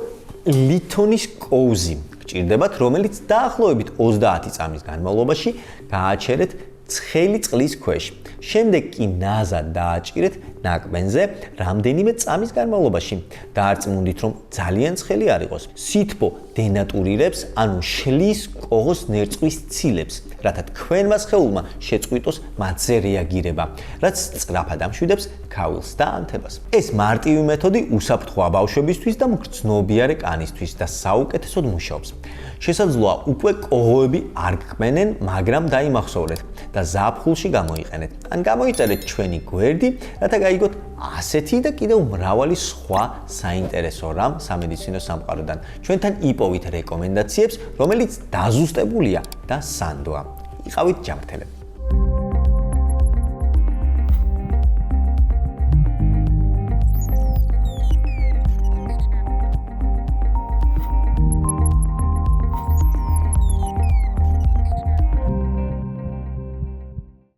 ლითონის კოუზი გჭირდებათ, რომელიც დაახლოებით 30 წამის განმავლობაში გააჩერეთ ცხელი წყლის ქვეშ. შემდეგ კი ნაზად დააჭირეთ ნაკბენზე რამდენიმე წამის განმავლობაში. დაარწმუნდით, რომ ძალიან ცხელი არ იყოს. სითბო დენატურირებს, ანუ შლის კოღოს ნერწყვის ცილებს, რათა თქვენმა სხეულმა შეწყვიტოს მათზე რეაგირება, რაც სწრაფად ამშვიდებს ქავილს და ანთებას. ეს მარტივი მეთოდი უსაფრთხოა ბავშვებისთვის და მგრძნობიარე კანისთვის და საუკეთესოდ მუშაობს. შესაძლოა უკვე კოღოები არ გკმენენ, მაგრამ დაიმახსოვრეთ და ზაფხულში გამოიყენეთ. ან გამოიწერეთ ჩვენი გვერდი, რათა გაიგოთ ასეთი და კიდევ მრავალი სხვა საინტერესო რამ სამედიცინო სამყაროდან. ჩვენთან იპოვით რეკომენდაციებს, რომელიც დაზუსტებულია და სანდოა. იყავით ჯანმრთელები.